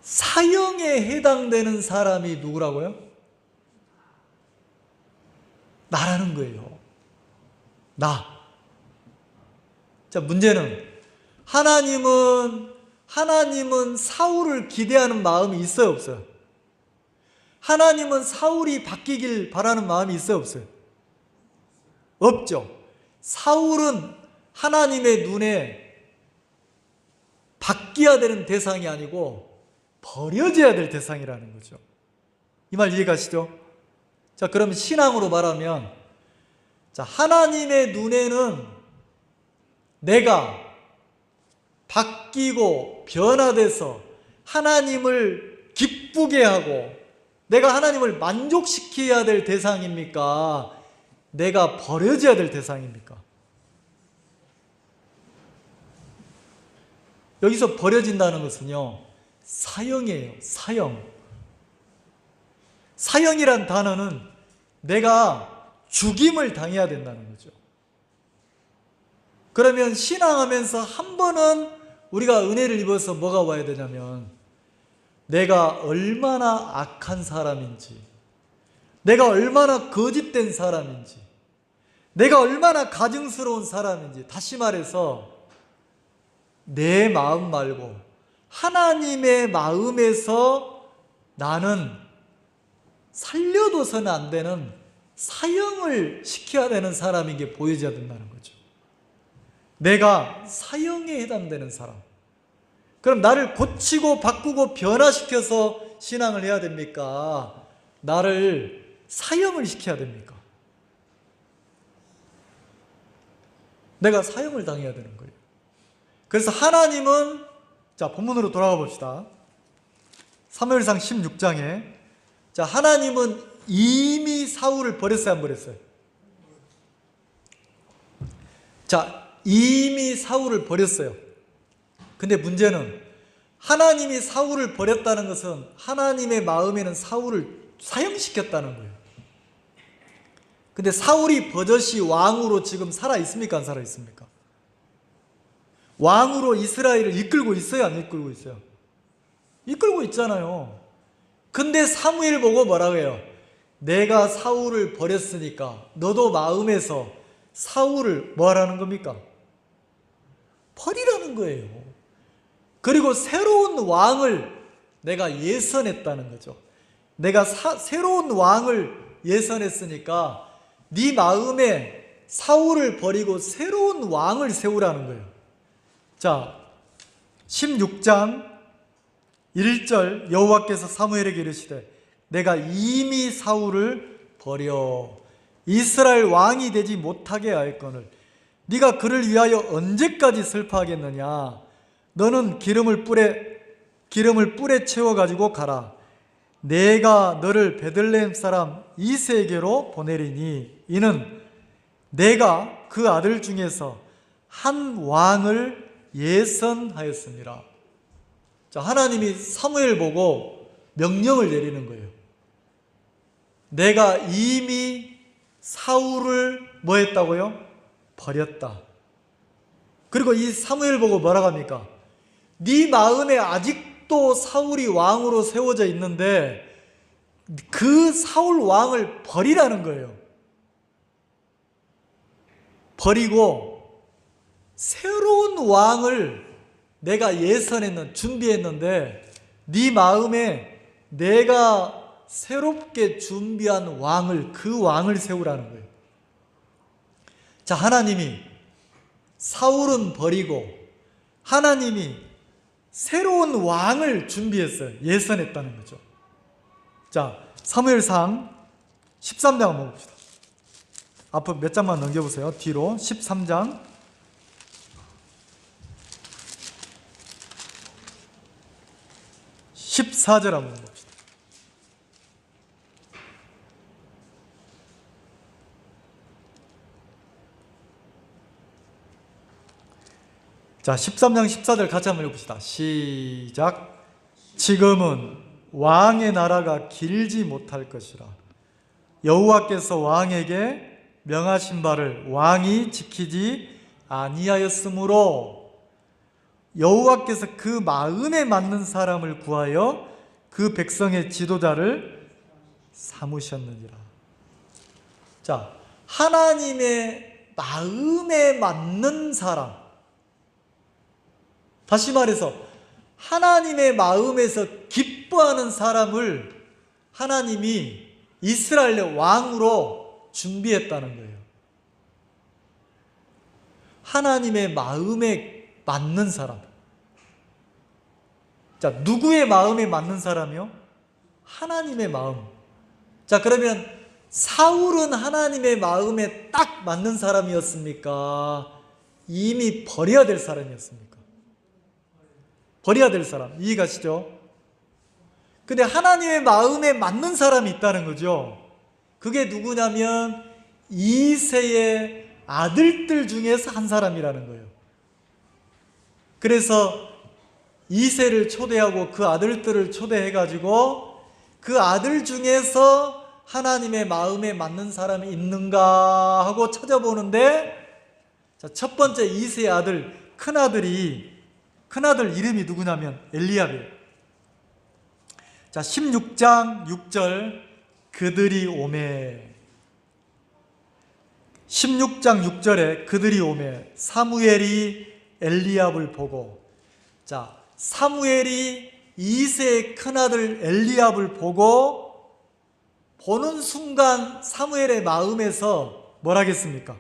사형에 해당되는 사람이 누구라고요? 나라는 거예요. 나. 자, 문제는 하나님은 사울을 기대하는 마음이 있어요, 없어요? 하나님은 사울이 바뀌길 바라는 마음이 있어요, 없어요? 없죠. 사울은 하나님의 눈에 바뀌어야 되는 대상이 아니고 버려져야 될 대상이라는 거죠. 이 말 이해가시죠? 자, 그럼 신앙으로 말하면, 자, 하나님의 눈에는 내가 바뀌고 변화돼서 하나님을 기쁘게 하고 내가 하나님을 만족시켜야 될 대상입니까? 내가 버려져야 될 대상입니까? 여기서 버려진다는 것은요, 사형이에요. 사형. 사형이란 단어는 내가 죽임을 당해야 된다는 거죠. 그러면 신앙하면서 한 번은 우리가 은혜를 입어서 뭐가 와야 되냐면, 내가 얼마나 악한 사람인지, 내가 얼마나 거짓된 사람인지, 내가 얼마나 가증스러운 사람인지, 다시 말해서 내 마음 말고 하나님의 마음에서 나는 살려둬서는 안 되는 사형을 시켜야 되는 사람인 게 보여져야 된다는 거죠. 내가 사형에 해당되는 사람. 그럼 나를 고치고 바꾸고 변화시켜서 신앙을 해야 됩니까? 나를 사형을 시켜야 됩니까? 내가 사형을 당해야 되는 거예요. 그래서 하나님은, 자, 본문으로 돌아가 봅시다. 사무엘상 16장에, 자, 하나님은 이미 사울을 버렸어요, 안 버렸어요? 자, 이미 사울을 버렸어요. 근데 문제는 하나님이 사울을 버렸다는 것은 하나님의 마음에는 사울을 사형시켰다는 거예요. 근데 사울이 버젓이 왕으로 지금 살아 있습니까? 안 살아 있습니까? 왕으로 이스라엘을 이끌고 있어요? 안 이끌고 있어요? 이끌고 있잖아요. 근데 사무엘 보고 뭐라고 해요? 내가 사울을 버렸으니까 너도 마음에서 사울을 뭐 하라는 겁니까? 버리라는 거예요. 그리고 새로운 왕을 내가 예선했다는 거죠. 내가 새로운 왕을 예선했으니까 네 마음에 사울을 버리고 새로운 왕을 세우라는 거예요. 자, 16장 1절 여호와께서 사무엘에게 이르시되 내가 이미 사울을 버려 이스라엘 왕이 되지 못하게 하였거늘 네가 그를 위하여 언제까지 슬퍼하겠느냐? 너는 기름을 뿔에 채워가지고 가라. 내가 너를 베들레헴 사람 이새에게로 보내리니 이는 내가 그 아들 중에서 한 왕을 예선하였습니다. 자, 하나님이 사무엘 보고 명령을 내리는 거예요. 내가 이미 사울을 뭐 했다고요? 버렸다. 그리고 이 사무엘 보고 뭐라고 합니까? 네 마음에 아직도 사울이 왕으로 세워져 있는데 그 사울 왕을 버리라는 거예요. 버리고 새로운 왕을 내가 준비했는데 네 마음에 내가 새롭게 준비한 왕을, 그 왕을 세우라는 거예요. 자, 하나님이 사울은 버리고 하나님이 새로운 왕을 준비했어요. 예선했다는 거죠. 자, 사무엘상 13장 한번 봅시다. 앞으로 몇 장만 넘겨보세요. 뒤로 13장 14절 한번 봅시다. 자, 13장 14절 같이 한번 읽읍시다. 시작. 지금은 왕의 나라가 길지 못할 것이라 여호와께서 왕에게 명하신 바를 왕이 지키지 아니하였으므로 여호와께서 그 마음에 맞는 사람을 구하여 그 백성의 지도자를 삼으셨느니라. 자, 하나님의 마음에 맞는 사람, 다시 말해서 하나님의 마음에서 기뻐하는 사람을 하나님이 이스라엘의 왕으로 준비했다는 거예요. 하나님의 마음에 맞는 사람. 자, 누구의 마음에 맞는 사람이요? 하나님의 마음. 자, 그러면 사울은 하나님의 마음에 딱 맞는 사람이었습니까? 이미 버려야 될 사람이었습니까? 버려야 될 사람. 이해가시죠? 근데 하나님의 마음에 맞는 사람이 있다는 거죠. 그게 누구냐면 이새의 아들들 중에서 한 사람이라는 거예요. 그래서 이새를 초대하고 그 아들들을 초대해가지고 그 아들 중에서 하나님의 마음에 맞는 사람이 있는가 하고 찾아보는데, 자, 첫 번째 이새의 아들, 큰아들 이름이 누구냐면 엘리압이에요. 자, 16장 6절, 그들이 오매. 16장 6절에 그들이 오매 사무엘이 엘리압을 보고, 자, 사무엘이 이새의 큰아들 엘리압을 보는 순간 사무엘의 마음에서 뭐라겠습니까?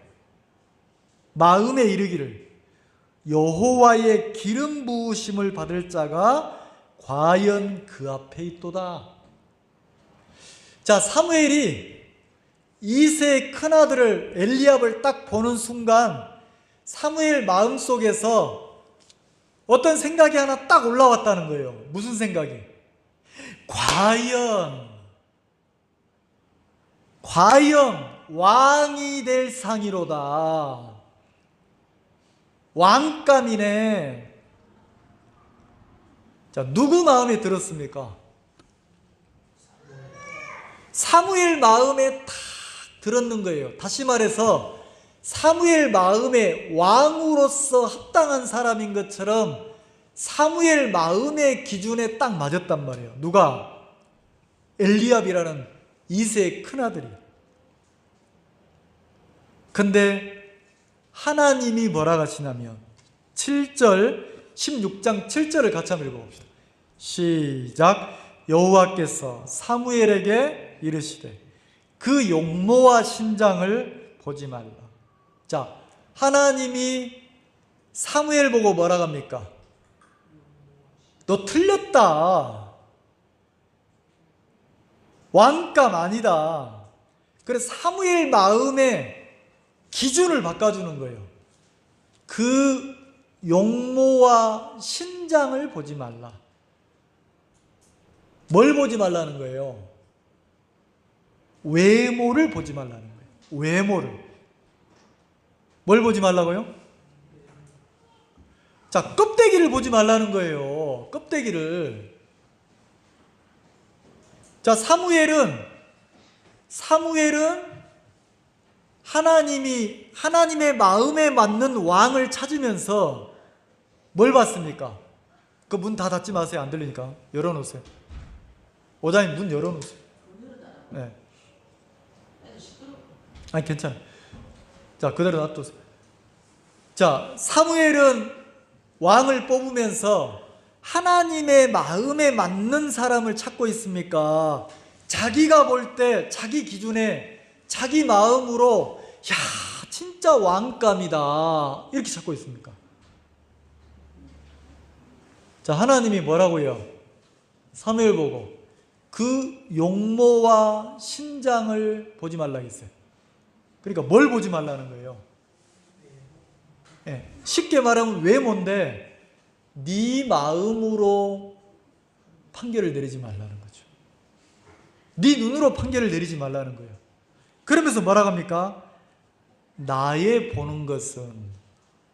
마음에 이르기를 여호와의 기름 부으심을 받을 자가 과연 그 앞에 있도다. 자, 사무엘이 이새의 큰아들을 엘리압을 딱 보는 순간 사무엘 마음속에서 어떤 생각이 하나 딱 올라왔다는 거예요. 무슨 생각이? 과연 왕이 될 상이로다. 왕감이네. 자, 누구 마음에 들었습니까? 사무엘 마음에 딱 들었는 거예요. 다시 말해서 사무엘 마음에 왕으로서 합당한 사람인 것처럼 사무엘 마음의 기준에 딱 맞았단 말이에요. 누가? 엘리압이라는 이새의 큰아들이. 근데 하나님이 뭐라 하시냐면 7절, 16장 7절을 같이 한번 읽어봅시다. 시작. 여호와께서 사무엘에게 이르시되 그 용모와 신장을 보지 말라. 자, 하나님이 사무엘 보고 뭐라 합니까? 너 틀렸다. 왕감 아니다. 그래서 사무엘 마음의 기준을 바꿔주는 거예요. 그 용모와 신장을 보지 말라. 뭘 보지 말라는 거예요? 외모를 보지 말라는 거예요. 외모를. 뭘 보지 말라고요? 자, 껍데기를 보지 말라는 거예요. 껍데기를. 자, 사무엘은 하나님의 마음에 맞는 왕을 찾으면서 뭘 봤습니까? 그 문 다 닫지 마세요. 안 들리니까. 열어놓으세요. 오자님 문 열어놓으세요. 네. 아니, 괜찮아요. 자, 그대로 놔두세요. 자, 사무엘은 왕을 뽑으면서 하나님의 마음에 맞는 사람을 찾고 있습니까? 자기가 볼 때 자기 기준에 자기 마음으로 야, 진짜 왕감이다 이렇게 찾고 있습니까? 자, 하나님이 뭐라고요? 사무엘 보고 그 용모와 신장을 보지 말라 했어요. 그러니까 뭘 보지 말라는 거예요? 네, 쉽게 말하면 외모인데 네 마음으로 판결을 내리지 말라는 거죠. 네 눈으로 판결을 내리지 말라는 거예요. 그러면서 뭐라고 합니까? 나의 보는 것은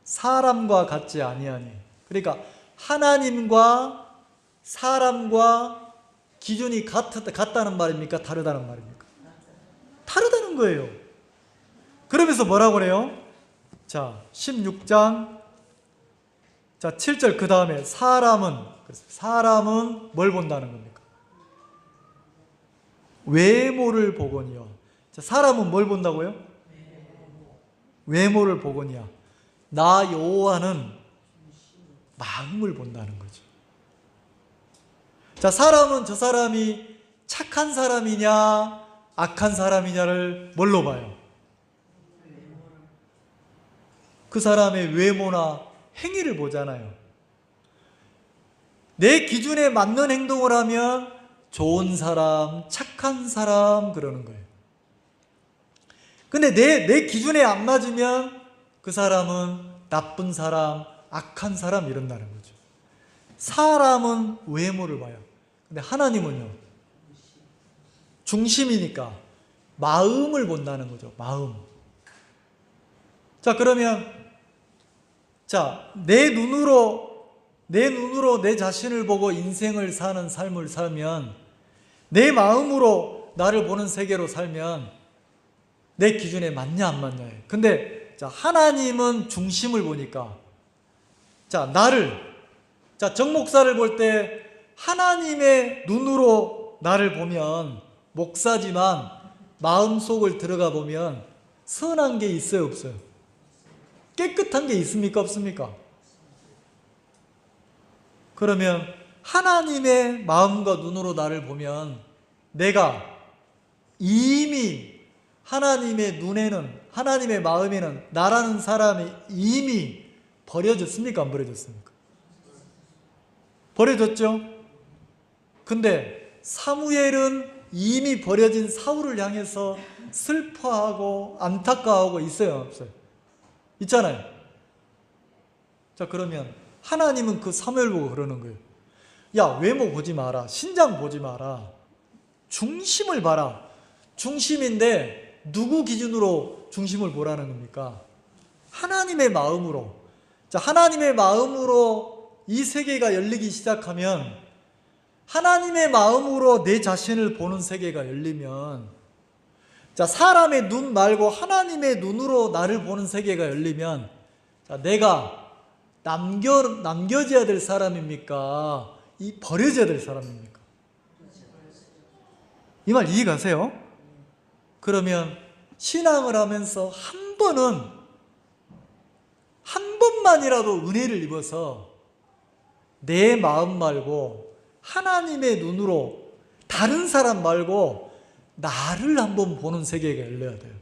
사람과 같지 아니하니. 그러니까 하나님과 사람과 기준이 같다는 말입니까? 다르다는 말입니까? 다르다는 거예요. 그러면서 뭐라고 그래요? 자, 16장 자, 7절 그 다음에 사람은 뭘 본다는 겁니까? 외모를 보거니와. 자, 사람은 뭘 본다고요? 외모를 보거니와. 나 여호와는 마음을 본다는 거죠. 자, 사람은 저 사람이 착한 사람이냐 악한 사람이냐를 뭘로 봐요? 그 사람의 외모나 행위를 보잖아요. 내 기준에 맞는 행동을 하면 좋은 사람, 착한 사람 그러는 거예요. 근데 내 기준에 안 맞으면 그 사람은 나쁜 사람, 악한 사람 이런다는 거죠. 사람은 외모를 봐요. 근데 하나님은요, 중심이니까 마음을 본다는 거죠. 마음. 자, 그러면 내 눈으로 내 자신을 보고 인생을 사는 삶을 살면, 내 마음으로 나를 보는 세계로 살면 내 기준에 맞냐 안 맞냐예요. 근데 하나님은 중심을 보니까, 정 목사를 볼 때 하나님의 눈으로 나를 보면, 목사지만 마음속을 들어가 보면 선한 게 있어요, 없어요? 깨끗한 게 있습니까, 없습니까? 그러면 하나님의 마음과 눈으로 나를 보면 내가 이미 하나님의 눈에는, 하나님의 마음에는 나라는 사람이 이미 버려졌습니까, 안 버려졌습니까? 버려졌죠? 근데 사무엘은 이미 버려진 사울을 향해서 슬퍼하고 안타까워하고 있어요, 없어요? 있잖아요. 자, 그러면 하나님은 그 사무엘 보고 그러는 거예요. 야, 외모 보지 마라. 신장 보지 마라. 중심을 봐라. 중심인데 누구 기준으로 중심을 보라는 겁니까? 하나님의 마음으로. 자, 하나님의 마음으로 이 세계가 열리기 시작하면, 하나님의 마음으로 내 자신을 보는 세계가 열리면, 사람의 눈 말고 하나님의 눈으로 나를 보는 세계가 열리면, 내가 남겨져야 될 사람입니까? 버려져야 될 사람입니까? 이 말 이해가세요? 그러면 신앙을 하면서 한 번만이라도 은혜를 입어서 내 마음 말고 하나님의 눈으로, 다른 사람 말고 나를 한번 보는 세계가 열려야 돼요.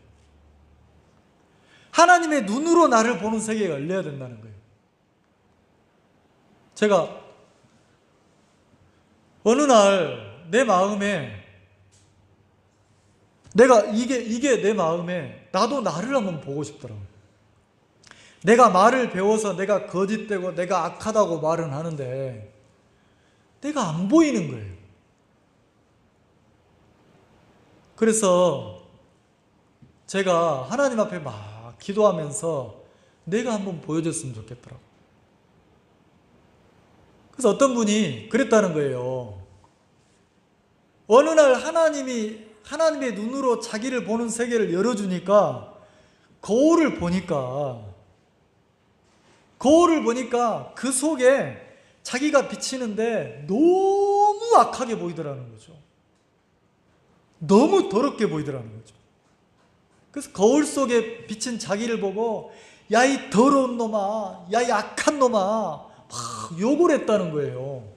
하나님의 눈으로 나를 보는 세계가 열려야 된다는 거예요. 제가 어느 날 내 마음에, 이게 내 마음에, 나도 나를 한번 보고 싶더라고요. 내가 말을 배워서 내가 거짓되고 내가 악하다고 말은 하는데 내가 안 보이는 거예요. 그래서 제가 하나님 앞에 막 기도하면서 내가 한번 보여줬으면 좋겠더라고요. 그래서 어떤 분이 그랬다는 거예요. 어느 날 하나님의 눈으로 자기를 보는 세계를 열어주니까 거울을 보니까 그 속에 자기가 비치는데 너무 악하게 보이더라는 거죠. 너무 더럽게 보이더라는 거죠. 그래서 거울 속에 비친 자기를 보고, 야, 이 더러운 놈아, 야, 이 악한 놈아, 막 욕을 했다는 거예요.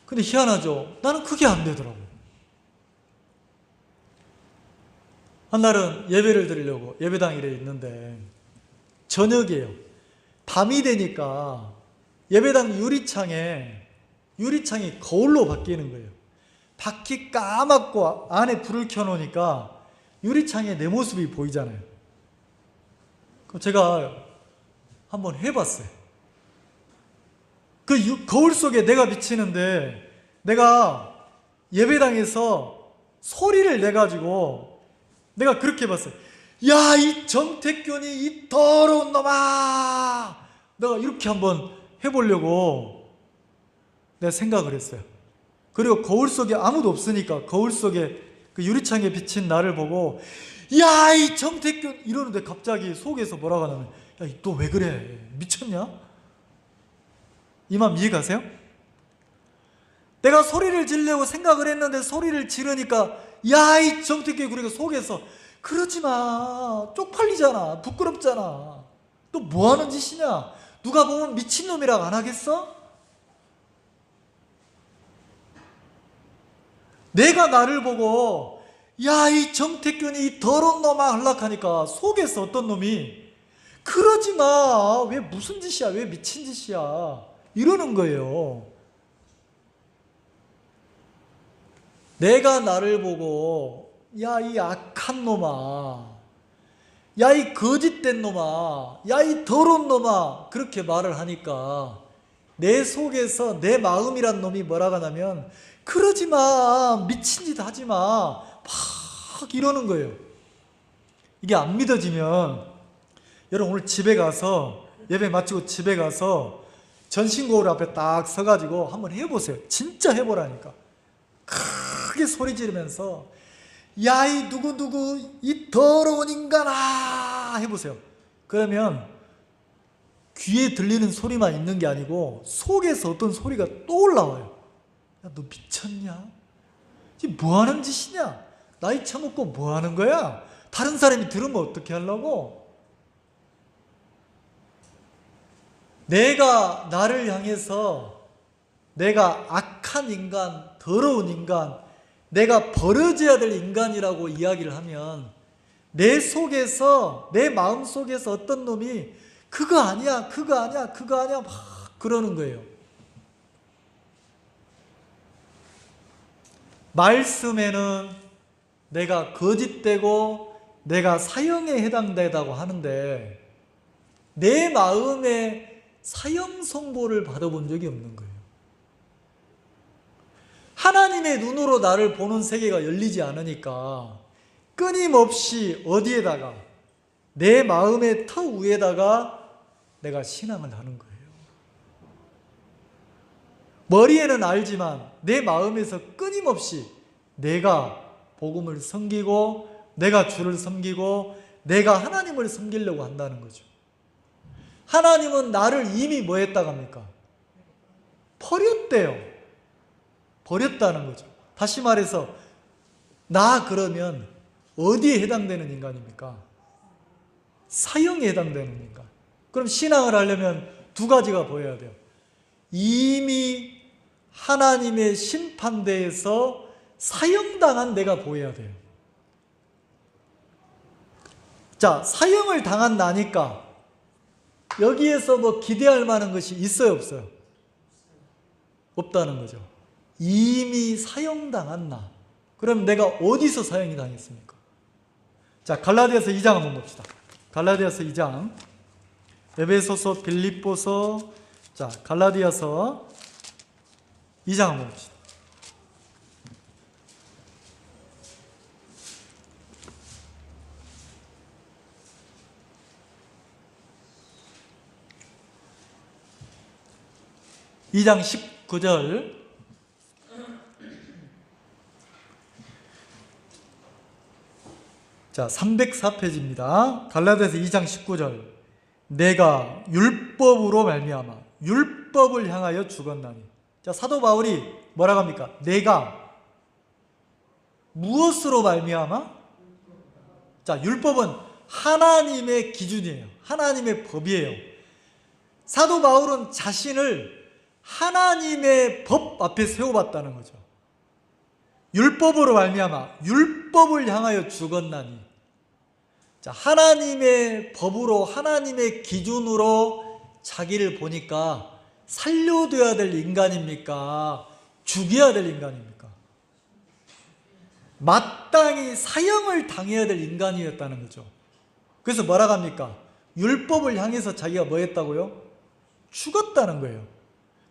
근데 희한하죠. 나는 그게 안 되더라고요. 한 날은 예배를 드리려고 예배당 일에 있는데 저녁이에요. 밤이 되니까 예배당 유리창이 거울로 바뀌는 거예요. 밖이 까맣고 안에 불을 켜놓으니까 유리창에 내 모습이 보이잖아요. 그럼 제가 한번 해봤어요. 그 거울 속에 내가 비치는데, 내가 예배당에서 소리를 내가지고 내가 그렇게 봤어요. 야, 이 정태균이 이 더러운 놈아! 내가 이렇게 한번 해보려고 내가 생각을 했어요. 그리고 거울 속에 아무도 없으니까 거울 속에 그 유리창에 비친 나를 보고, 야, 이 정태균! 이러는데 갑자기 속에서 뭐라고 하냐면, 야, 너 왜 그래? 미쳤냐? 이 마음 이해가세요? 내가 소리를 지르려고 생각을 했는데 소리를 지르니까, 야, 이 정태균! 그러니까 속에서, 그러지 마. 쪽팔리잖아. 부끄럽잖아. 너 뭐 하는 짓이냐? 누가 보면 미친놈이라고 안 하겠어? 내가 나를 보고, 야, 이 정태균이 이 더러운 놈아 하려하니까 속에서 어떤 놈이, 그러지 마. 왜 무슨 짓이야? 왜 미친 짓이야? 이러는 거예요. 내가 나를 보고, 야, 이 악한 놈아, 야, 이 거짓된 놈아, 야, 이 더러운 놈아, 그렇게 말을 하니까 내 속에서 내 마음이란 놈이 뭐라고 하냐면 그러지 마, 미친 짓 하지 마, 막 이러는 거예요. 이게 안 믿어지면 여러분 오늘 집에 가서 예배 마치고 집에 가서 전신거울 앞에 딱 서가지고 한번 해보세요. 진짜 해보라니까. 크게 소리 지르면서 야 이 누구누구 이 더러운 인간아 해보세요. 그러면 귀에 들리는 소리만 있는 게 아니고 속에서 어떤 소리가 또 올라와요. 야, 너 미쳤냐? 이 뭐하는 짓이냐? 나이 처먹고 뭐하는 거야? 다른 사람이 들으면 어떻게 하려고? 내가 나를 향해서 내가 악한 인간, 더러운 인간, 내가 버려져야 될 인간이라고 이야기를 하면 내 속에서, 내 마음 속에서 어떤 놈이 그거 아니야, 그거 아니야, 그거 아니야 막 그러는 거예요. 말씀에는 내가 거짓되고 내가 사형에 해당되다고 하는데 내 마음에 사형 선고를 받아본 적이 없는 거예요. 하나님의 눈으로 나를 보는 세계가 열리지 않으니까 끊임없이 어디에다가 내 마음의 터 위에다가 내가 신앙을 하는 거예요. 머리에는 알지만 내 마음에서 끊임없이 내가 복음을 섬기고 내가 주를 섬기고 내가 하나님을 섬기려고 한다는 거죠. 하나님은 나를 이미 뭐 했다고 합니까? 버렸대요. 버렸다는 거죠. 다시 말해서 나 그러면 어디에 해당되는 인간입니까? 사형에 해당되는 인간. 그럼 신앙을 하려면 두 가지가 보여야 돼요. 이미 하나님의 심판대에서 사형당한 내가 보여야 돼요. 자, 사형을 당한 나니까 여기에서 뭐 기대할 만한 것이 있어요, 없어요? 없다는 거죠. 이미 사형당한 나. 그럼 내가 어디서 사형이 당했습니까? 자, 갈라디아서 2장 한번 봅시다. 갈라디아서 2장, 에베소서, 빌립보서, 자, 갈라디아서 2장 한번 봅시다. (2장 19절) 자, 304페이지입니다. 갈라디아서 2장 19절. 내가 율법으로 말미암아 율법을 향하여 죽었나니. 자, 사도 바울이 뭐라고 합니까? 내가 무엇으로 말미암아? 자, 율법은 하나님의 기준이에요. 하나님의 법이에요. 사도 바울은 자신을 하나님의 법 앞에 세워봤다는 거죠. 율법으로 말미암아 율법을 향하여 죽었나니. 자, 하나님의 법으로 하나님의 기준으로 자기를 보니까 살려둬야 될 인간입니까? 죽여야 될 인간입니까? 마땅히 사형을 당해야 될 인간이었다는 거죠. 그래서 뭐라고 합니까? 율법을 향해서 자기가 뭐 했다고요? 죽었다는 거예요.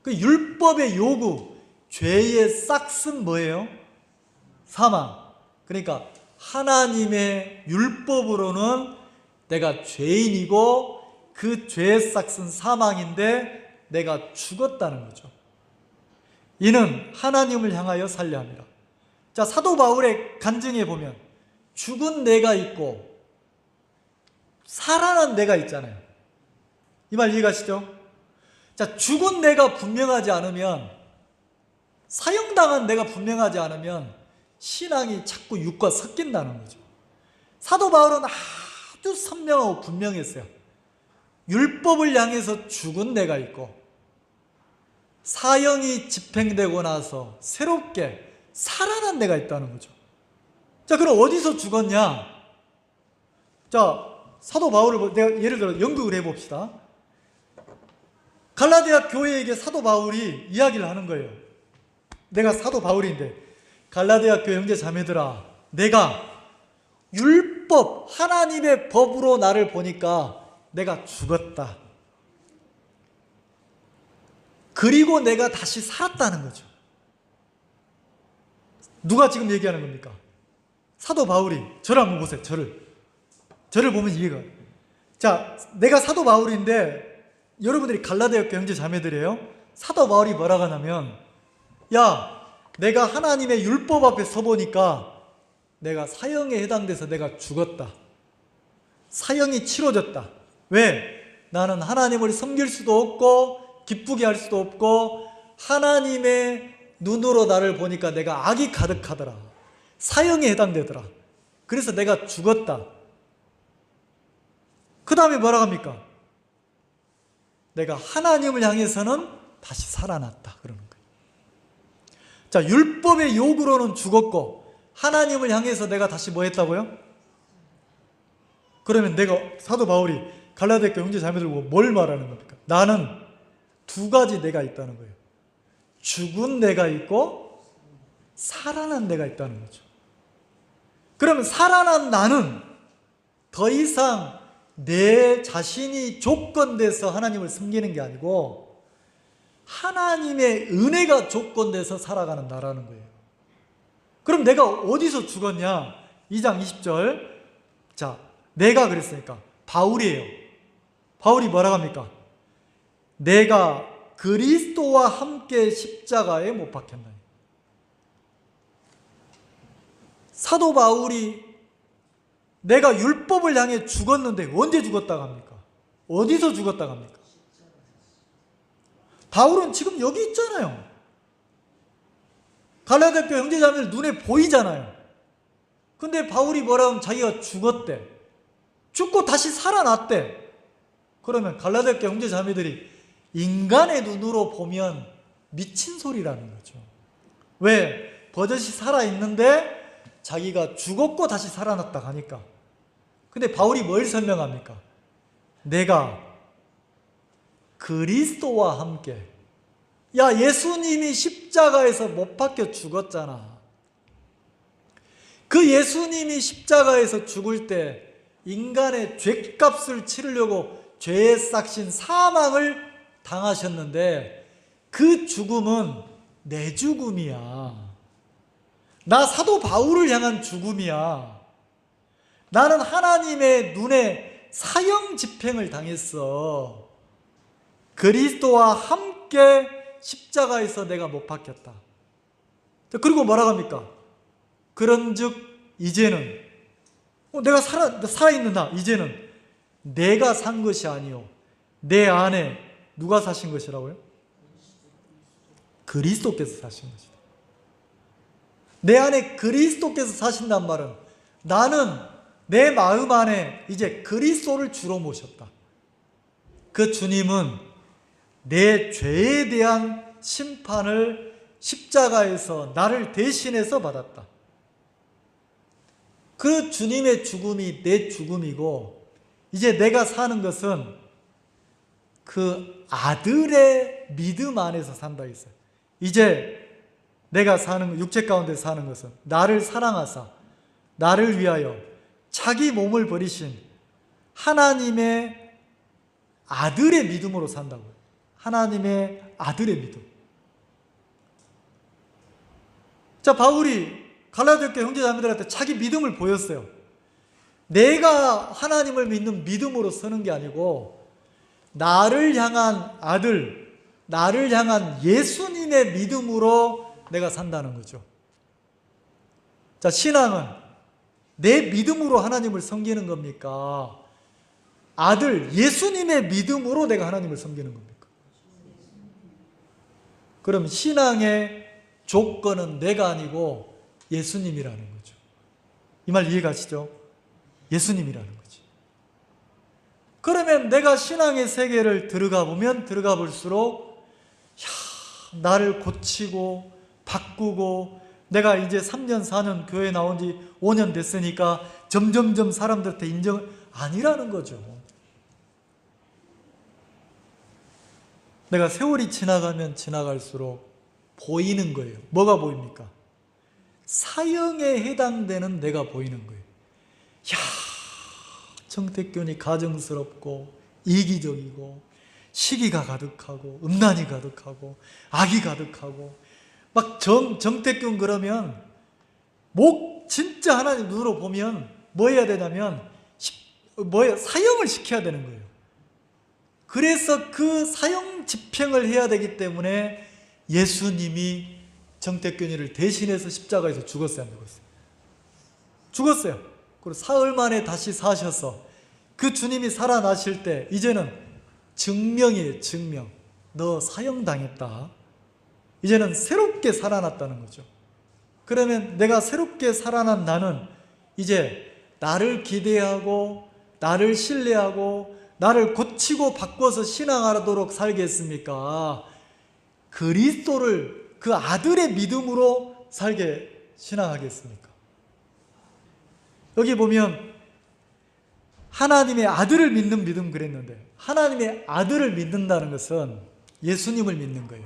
그 율법의 요구, 죄의 싹슨 뭐예요? 사망. 그러니까 하나님의 율법으로는 내가 죄인이고 그 죄의 싹슨 사망인데 내가 죽었다는 거죠. 이는 하나님을 향하여 살려 함이라. 자, 사도 바울의 간증에 보면 죽은 내가 있고 살아난 내가 있잖아요. 이 말 이해가시죠? 자, 죽은 내가 분명하지 않으면, 사형당한 내가 분명하지 않으면 신앙이 자꾸 육과 섞인다는 거죠. 사도 바울은 아주 선명하고 분명했어요. 율법을 향해서 죽은 내가 있고 사형이 집행되고 나서 새롭게 살아난 내가 있다는 거죠. 자, 그럼 어디서 죽었냐? 자, 사도 바울을 내가 예를 들어 연극을 해봅시다. 갈라디아 교회에게 사도 바울이 이야기를 하는 거예요. 내가 사도 바울인데, 갈라디아 교회 형제 자매들아, 내가 율법, 하나님의 법으로 나를 보니까 내가 죽었다. 그리고 내가 다시 살았다는 거죠. 누가 지금 얘기하는 겁니까? 사도 바울이. 저를 한번 보세요. 저를 보면 이해가. 자, 내가 사도 바울인데 여러분들이 갈라디아 교회 형제 자매들이에요. 사도 바울이 뭐라고 하냐면, 야, 내가 하나님의 율법 앞에 서보니까 내가 사형에 해당돼서 내가 죽었다. 사형이 치러졌다. 왜? 나는 하나님을 섬길 수도 없고 기쁘게 할 수도 없고 하나님의 눈으로 나를 보니까 내가 악이 가득하더라. 사형에 해당되더라. 그래서 내가 죽었다. 그 다음에 뭐라고 합니까? 내가 하나님을 향해서는 다시 살아났다. 그러는 거예요. 자, 율법의 요구로는 죽었고 하나님을 향해서 내가 다시 뭐 했다고요? 그러면 내가, 사도 바울이 갈라디아 교회 형제 자매들 보고 뭘 말하는 겁니까? 나는 두 가지 내가 있다는 거예요. 죽은 내가 있고 살아난 내가 있다는 거죠. 그러면 살아난 나는 더 이상 내 자신이 조건돼서 하나님을 섬기는 게 아니고 하나님의 은혜가 조건돼서 살아가는 나라는 거예요. 그럼 내가 어디서 죽었냐? 2장 20절. 자, 내가 그랬으니까 바울이에요. 바울이 뭐라고 합니까? 내가 그리스도와 함께 십자가에 못 박혔나니. 사도 바울이 내가 율법을 향해 죽었는데 언제 죽었다고 합니까? 어디서 죽었다고 합니까? 바울은 지금 여기 있잖아요. 갈라디아 교회 형제자매들 눈에 보이잖아요. 근데 바울이 뭐라고 하면 자기가 죽었대. 죽고 다시 살아났대. 그러면 갈라디아 교회 형제자매들이 인간의 눈으로 보면 미친 소리라는 거죠. 왜? 버젓이 살아있는데 자기가 죽었고 다시 살아났다 하니까. 근데 바울이 뭘 설명합니까? 내가 그리스도와 함께. 야, 예수님이 십자가에서 못 박혀 죽었잖아. 그 예수님이 십자가에서 죽을 때 인간의 죄값을 치르려고 죄의 싹신 사망을 당하셨는데 그 죽음은 내 죽음이야. 나 사도 바울을 향한 죽음이야. 나는 하나님의 눈에 사형 집행을 당했어. 그리스도와 함께 십자가에서 내가 못 박혔다. 그리고 뭐라고 합니까? 그런즉 이제는 내가 살아있는 나, 이제는 내가 산 것이 아니요 내 안에 누가 사신 것이라고요? 그리스도께서 사신 것이다. 내 안에 그리스도께서 사신단 말은 나는 내 마음 안에 이제 그리스도를 주로 모셨다. 그 주님은 내 죄에 대한 심판을 십자가에서 나를 대신해서 받았다. 그 주님의 죽음이 내 죽음이고 이제 내가 사는 것은 그 아들의 믿음 안에서 산다 했어요. 이제 내가 사는, 육체 가운데 사는 것은 나를 사랑하사 나를 위하여 자기 몸을 버리신 하나님의 아들의 믿음으로 산다고요. 하나님의 아들의 믿음. 자, 바울이 갈라디아 교회 형제자매들한테 자기 믿음을 보였어요. 내가 하나님을 믿는 믿음으로 서는 게 아니고 나를 향한 아들, 나를 향한 예수님의 믿음으로 내가 산다는 거죠. 자, 신앙은 내 믿음으로 하나님을 섬기는 겁니까? 아들 예수님의 믿음으로 내가 하나님을 섬기는 겁니까? 그럼 신앙의 조건은 내가 아니고 예수님이라는 거죠. 이 말 이해가시죠? 예수님이라는 거지. 그러면 내가 신앙의 세계를 들어가 보면 들어가 볼수록 나를 고치고 바꾸고 내가 이제 3년 4년 교회 나온 지 5년 됐으니까 점점점 사람들한테 인정을 아니라는 거죠. 내가 세월이 지나가면 지나갈수록 보이는 거예요. 뭐가 보입니까? 사형에 해당되는 내가 보이는 거예요. 야, 정택균이 가증스럽고 이기적이고 시기가 가득하고 음란이 가득하고 악이 가득하고 막 정태균 그러면 진짜 하나님 눈으로 보면 뭐 해야 되냐면 사형을 시켜야 되는 거예요. 그래서 그 사형 집행을 해야 되기 때문에 예수님이 정태균이를 대신해서 십자가에서 죽었어요, 안 죽었어요? 죽었어요. 그리고 사흘 만에 다시 사셔서 그 주님이 살아나실 때 이제는 증명이에요, 증명. 너 사형당했다. 이제는 새롭게 살아났다는 거죠. 그러면 내가 새롭게 살아난 나는 이제 나를 기대하고 나를 신뢰하고 나를 고치고 바꿔서 신앙하도록 살겠습니까? 그리스도를 그 아들의 믿음으로 살게 신앙하겠습니까? 여기 보면 하나님의 아들을 믿는 믿음 그랬는데 하나님의 아들을 믿는다는 것은 예수님을 믿는 거예요.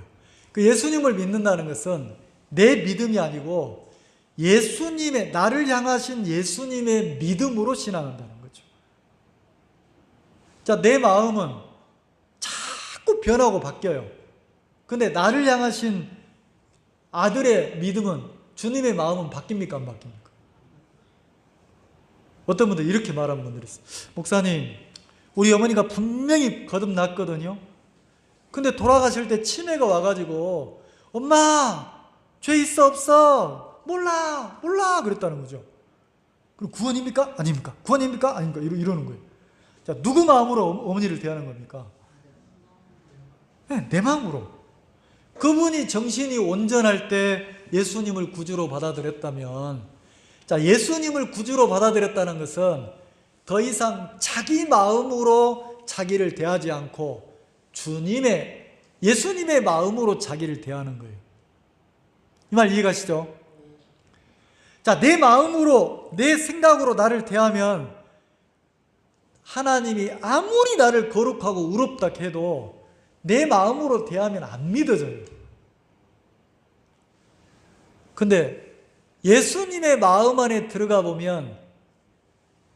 그 예수님을 믿는다는 것은 내 믿음이 아니고 예수님의, 나를 향하신 예수님의 믿음으로 신앙한다는 거죠. 자, 내 마음은 자꾸 변하고 바뀌어요. 근데 나를 향하신 아들의 믿음은, 주님의 마음은 바뀝니까, 안 바뀝니까? 어떤 분들 이렇게 말하는 분들이 있어요. 목사님, 우리 어머니가 분명히 거듭났거든요. 근데 돌아가실 때 치매가 와가지고 엄마 죄 있어 없어? 몰라 그랬다는 거죠. 그럼 구원입니까? 아닙니까? 구원입니까? 아닙니까? 이러는 거예요. 자, 누구 마음으로 어머니를 대하는 겁니까? 네, 내 마음으로. 그분이 정신이 온전할 때 예수님을 구주로 받아들였다면, 자, 예수님을 구주로 받아들였다는 것은 더 이상 자기 마음으로 자기를 대하지 않고 예수님의 마음으로 자기를 대하는 거예요. 이 말 이해가시죠? 자, 내 마음으로, 내 생각으로 나를 대하면 하나님이 아무리 나를 거룩하고 의롭다 해도 내 마음으로 대하면 안 믿어져요. 근데 예수님의 마음 안에 들어가 보면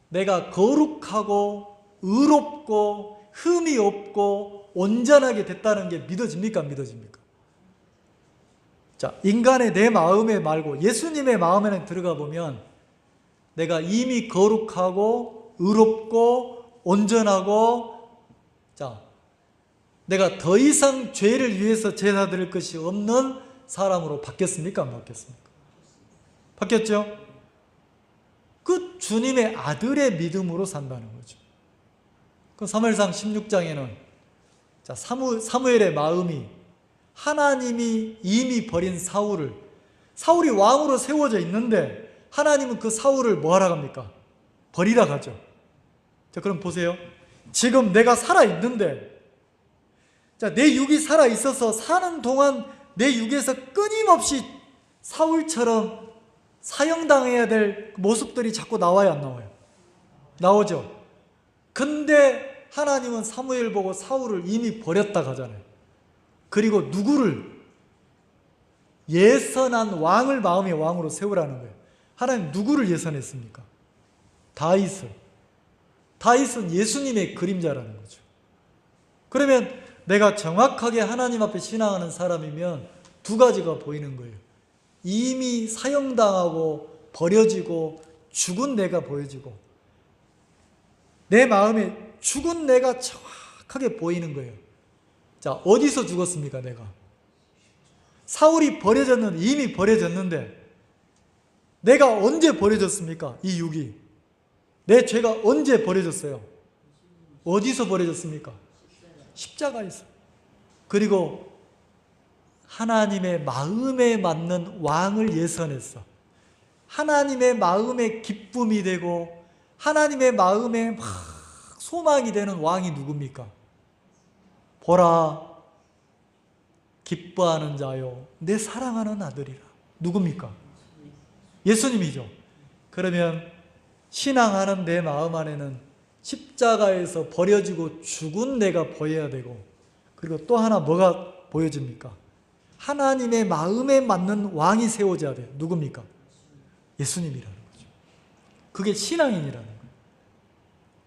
내가 거룩하고 의롭고 흠이 없고 온전하게 됐다는 게 믿어집니까? 안 믿어집니까? 자, 인간의 내 마음에 말고 예수님의 마음 안에 들어가 보면 내가 이미 거룩하고 의롭고 온전하고, 자, 내가 더 이상 죄를 위해서 제사 드릴 것이 없는 사람으로 바뀌었습니까? 안 바뀌었습니까? 바뀌었죠? 그 주님의 아들의 믿음으로 산다는 거죠. 그 사무엘상 16장에는 자, 사무엘의 마음이 하나님이 이미 버린 사울이 왕으로 세워져 있는데 하나님은 그 사울을 뭐 하라 합니까? 버리라 하죠. 자, 그럼 보세요. 지금 내가 살아있는데, 자, 내 육이 살아있어서 사는 동안 내 육에서 끊임없이 사울처럼 사형당해야 될 모습들이 자꾸 나와요, 안 나와요? 나오죠. 근데 하나님은 사무엘 보고 사울을 이미 버렸다 하잖아요. 그리고 누구를? 예선한 왕을 마음의 왕으로 세우라는 거예요. 하나님 누구를 예선했습니까? 다윗은 예수님의 그림자라는 거죠. 그러면 내가 정확하게 하나님 앞에 신앙하는 사람이면 두 가지가 보이는 거예요. 이미 사형당하고 버려지고 죽은 내가 보여지고 내 마음에 죽은 내가 정확하게 보이는 거예요. 자, 어디서 죽었습니까, 내가? 사울이 이미 버려졌는데 내가 언제 버려졌습니까? 이 육이. 내 죄가 언제 버려졌어요? 어디서 버려졌습니까? 십자가에서. 그리고 하나님의 마음에 맞는 왕을 예선했어. 하나님의 마음에 기쁨이 되고 하나님의 마음에 막 소망이 되는 왕이 누굽니까? 보라, 기뻐하는 자요, 내 사랑하는 아들이라. 누굽니까? 예수님이죠. 그러면 신앙하는 내 마음 안에는 십자가에서 버려지고 죽은 내가 보여야 되고, 그리고 또 하나 뭐가 보여집니까? 하나님의 마음에 맞는 왕이 세워져야 돼요. 누굽니까? 예수님이라는 거죠. 그게 신앙인이라는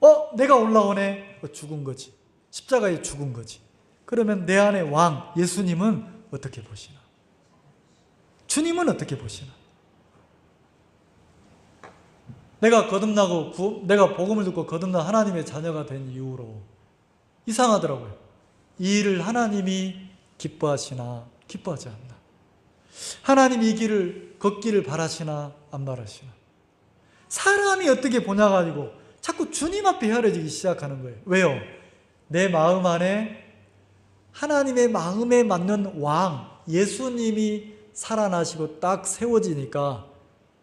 거예요. 내가 올라오네. 죽은 거지. 십자가에 죽은 거지. 그러면 내 안에 왕 예수님은 어떻게 보시나? 주님은 어떻게 보시나? 내가 복음을 듣고 거듭나 하나님의 자녀가 된 이후로 이상하더라고요. 이 일을 하나님이 기뻐하시나 기뻐하지 않나? 하나님이 이 길을 걷기를 바라시나 안 바라시나? 사람이 어떻게 보냐 가지고 자꾸 주님 앞에 헤아려지기 시작하는 거예요. 왜요? 내 마음 안에 하나님의 마음에 맞는 왕 예수님이 살아나시고 딱 세워지니까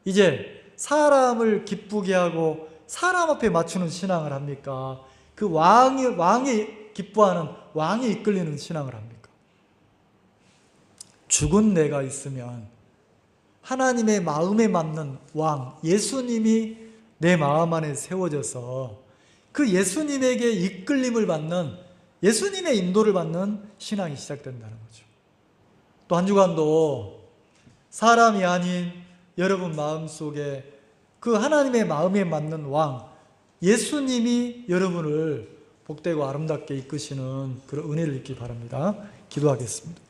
이제 사람을 기쁘게 하고 사람 앞에 맞추는 신앙을 합니까? 그 왕이 기뻐하는 왕이 이끌리는 신앙을 합니까? 죽은 내가 있으면 하나님의 마음에 맞는 왕 예수님이 내 마음 안에 세워져서 그 예수님에게 이끌림을 받는 예수님의 인도를 받는 신앙이 시작된다는 거죠. 또 한 주간도 사람이 아닌 여러분 마음속에 그 하나님의 마음에 맞는 왕 예수님이 여러분을 복되고 아름답게 이끄시는 그런 은혜를 잊기 바랍니다. 기도하겠습니다.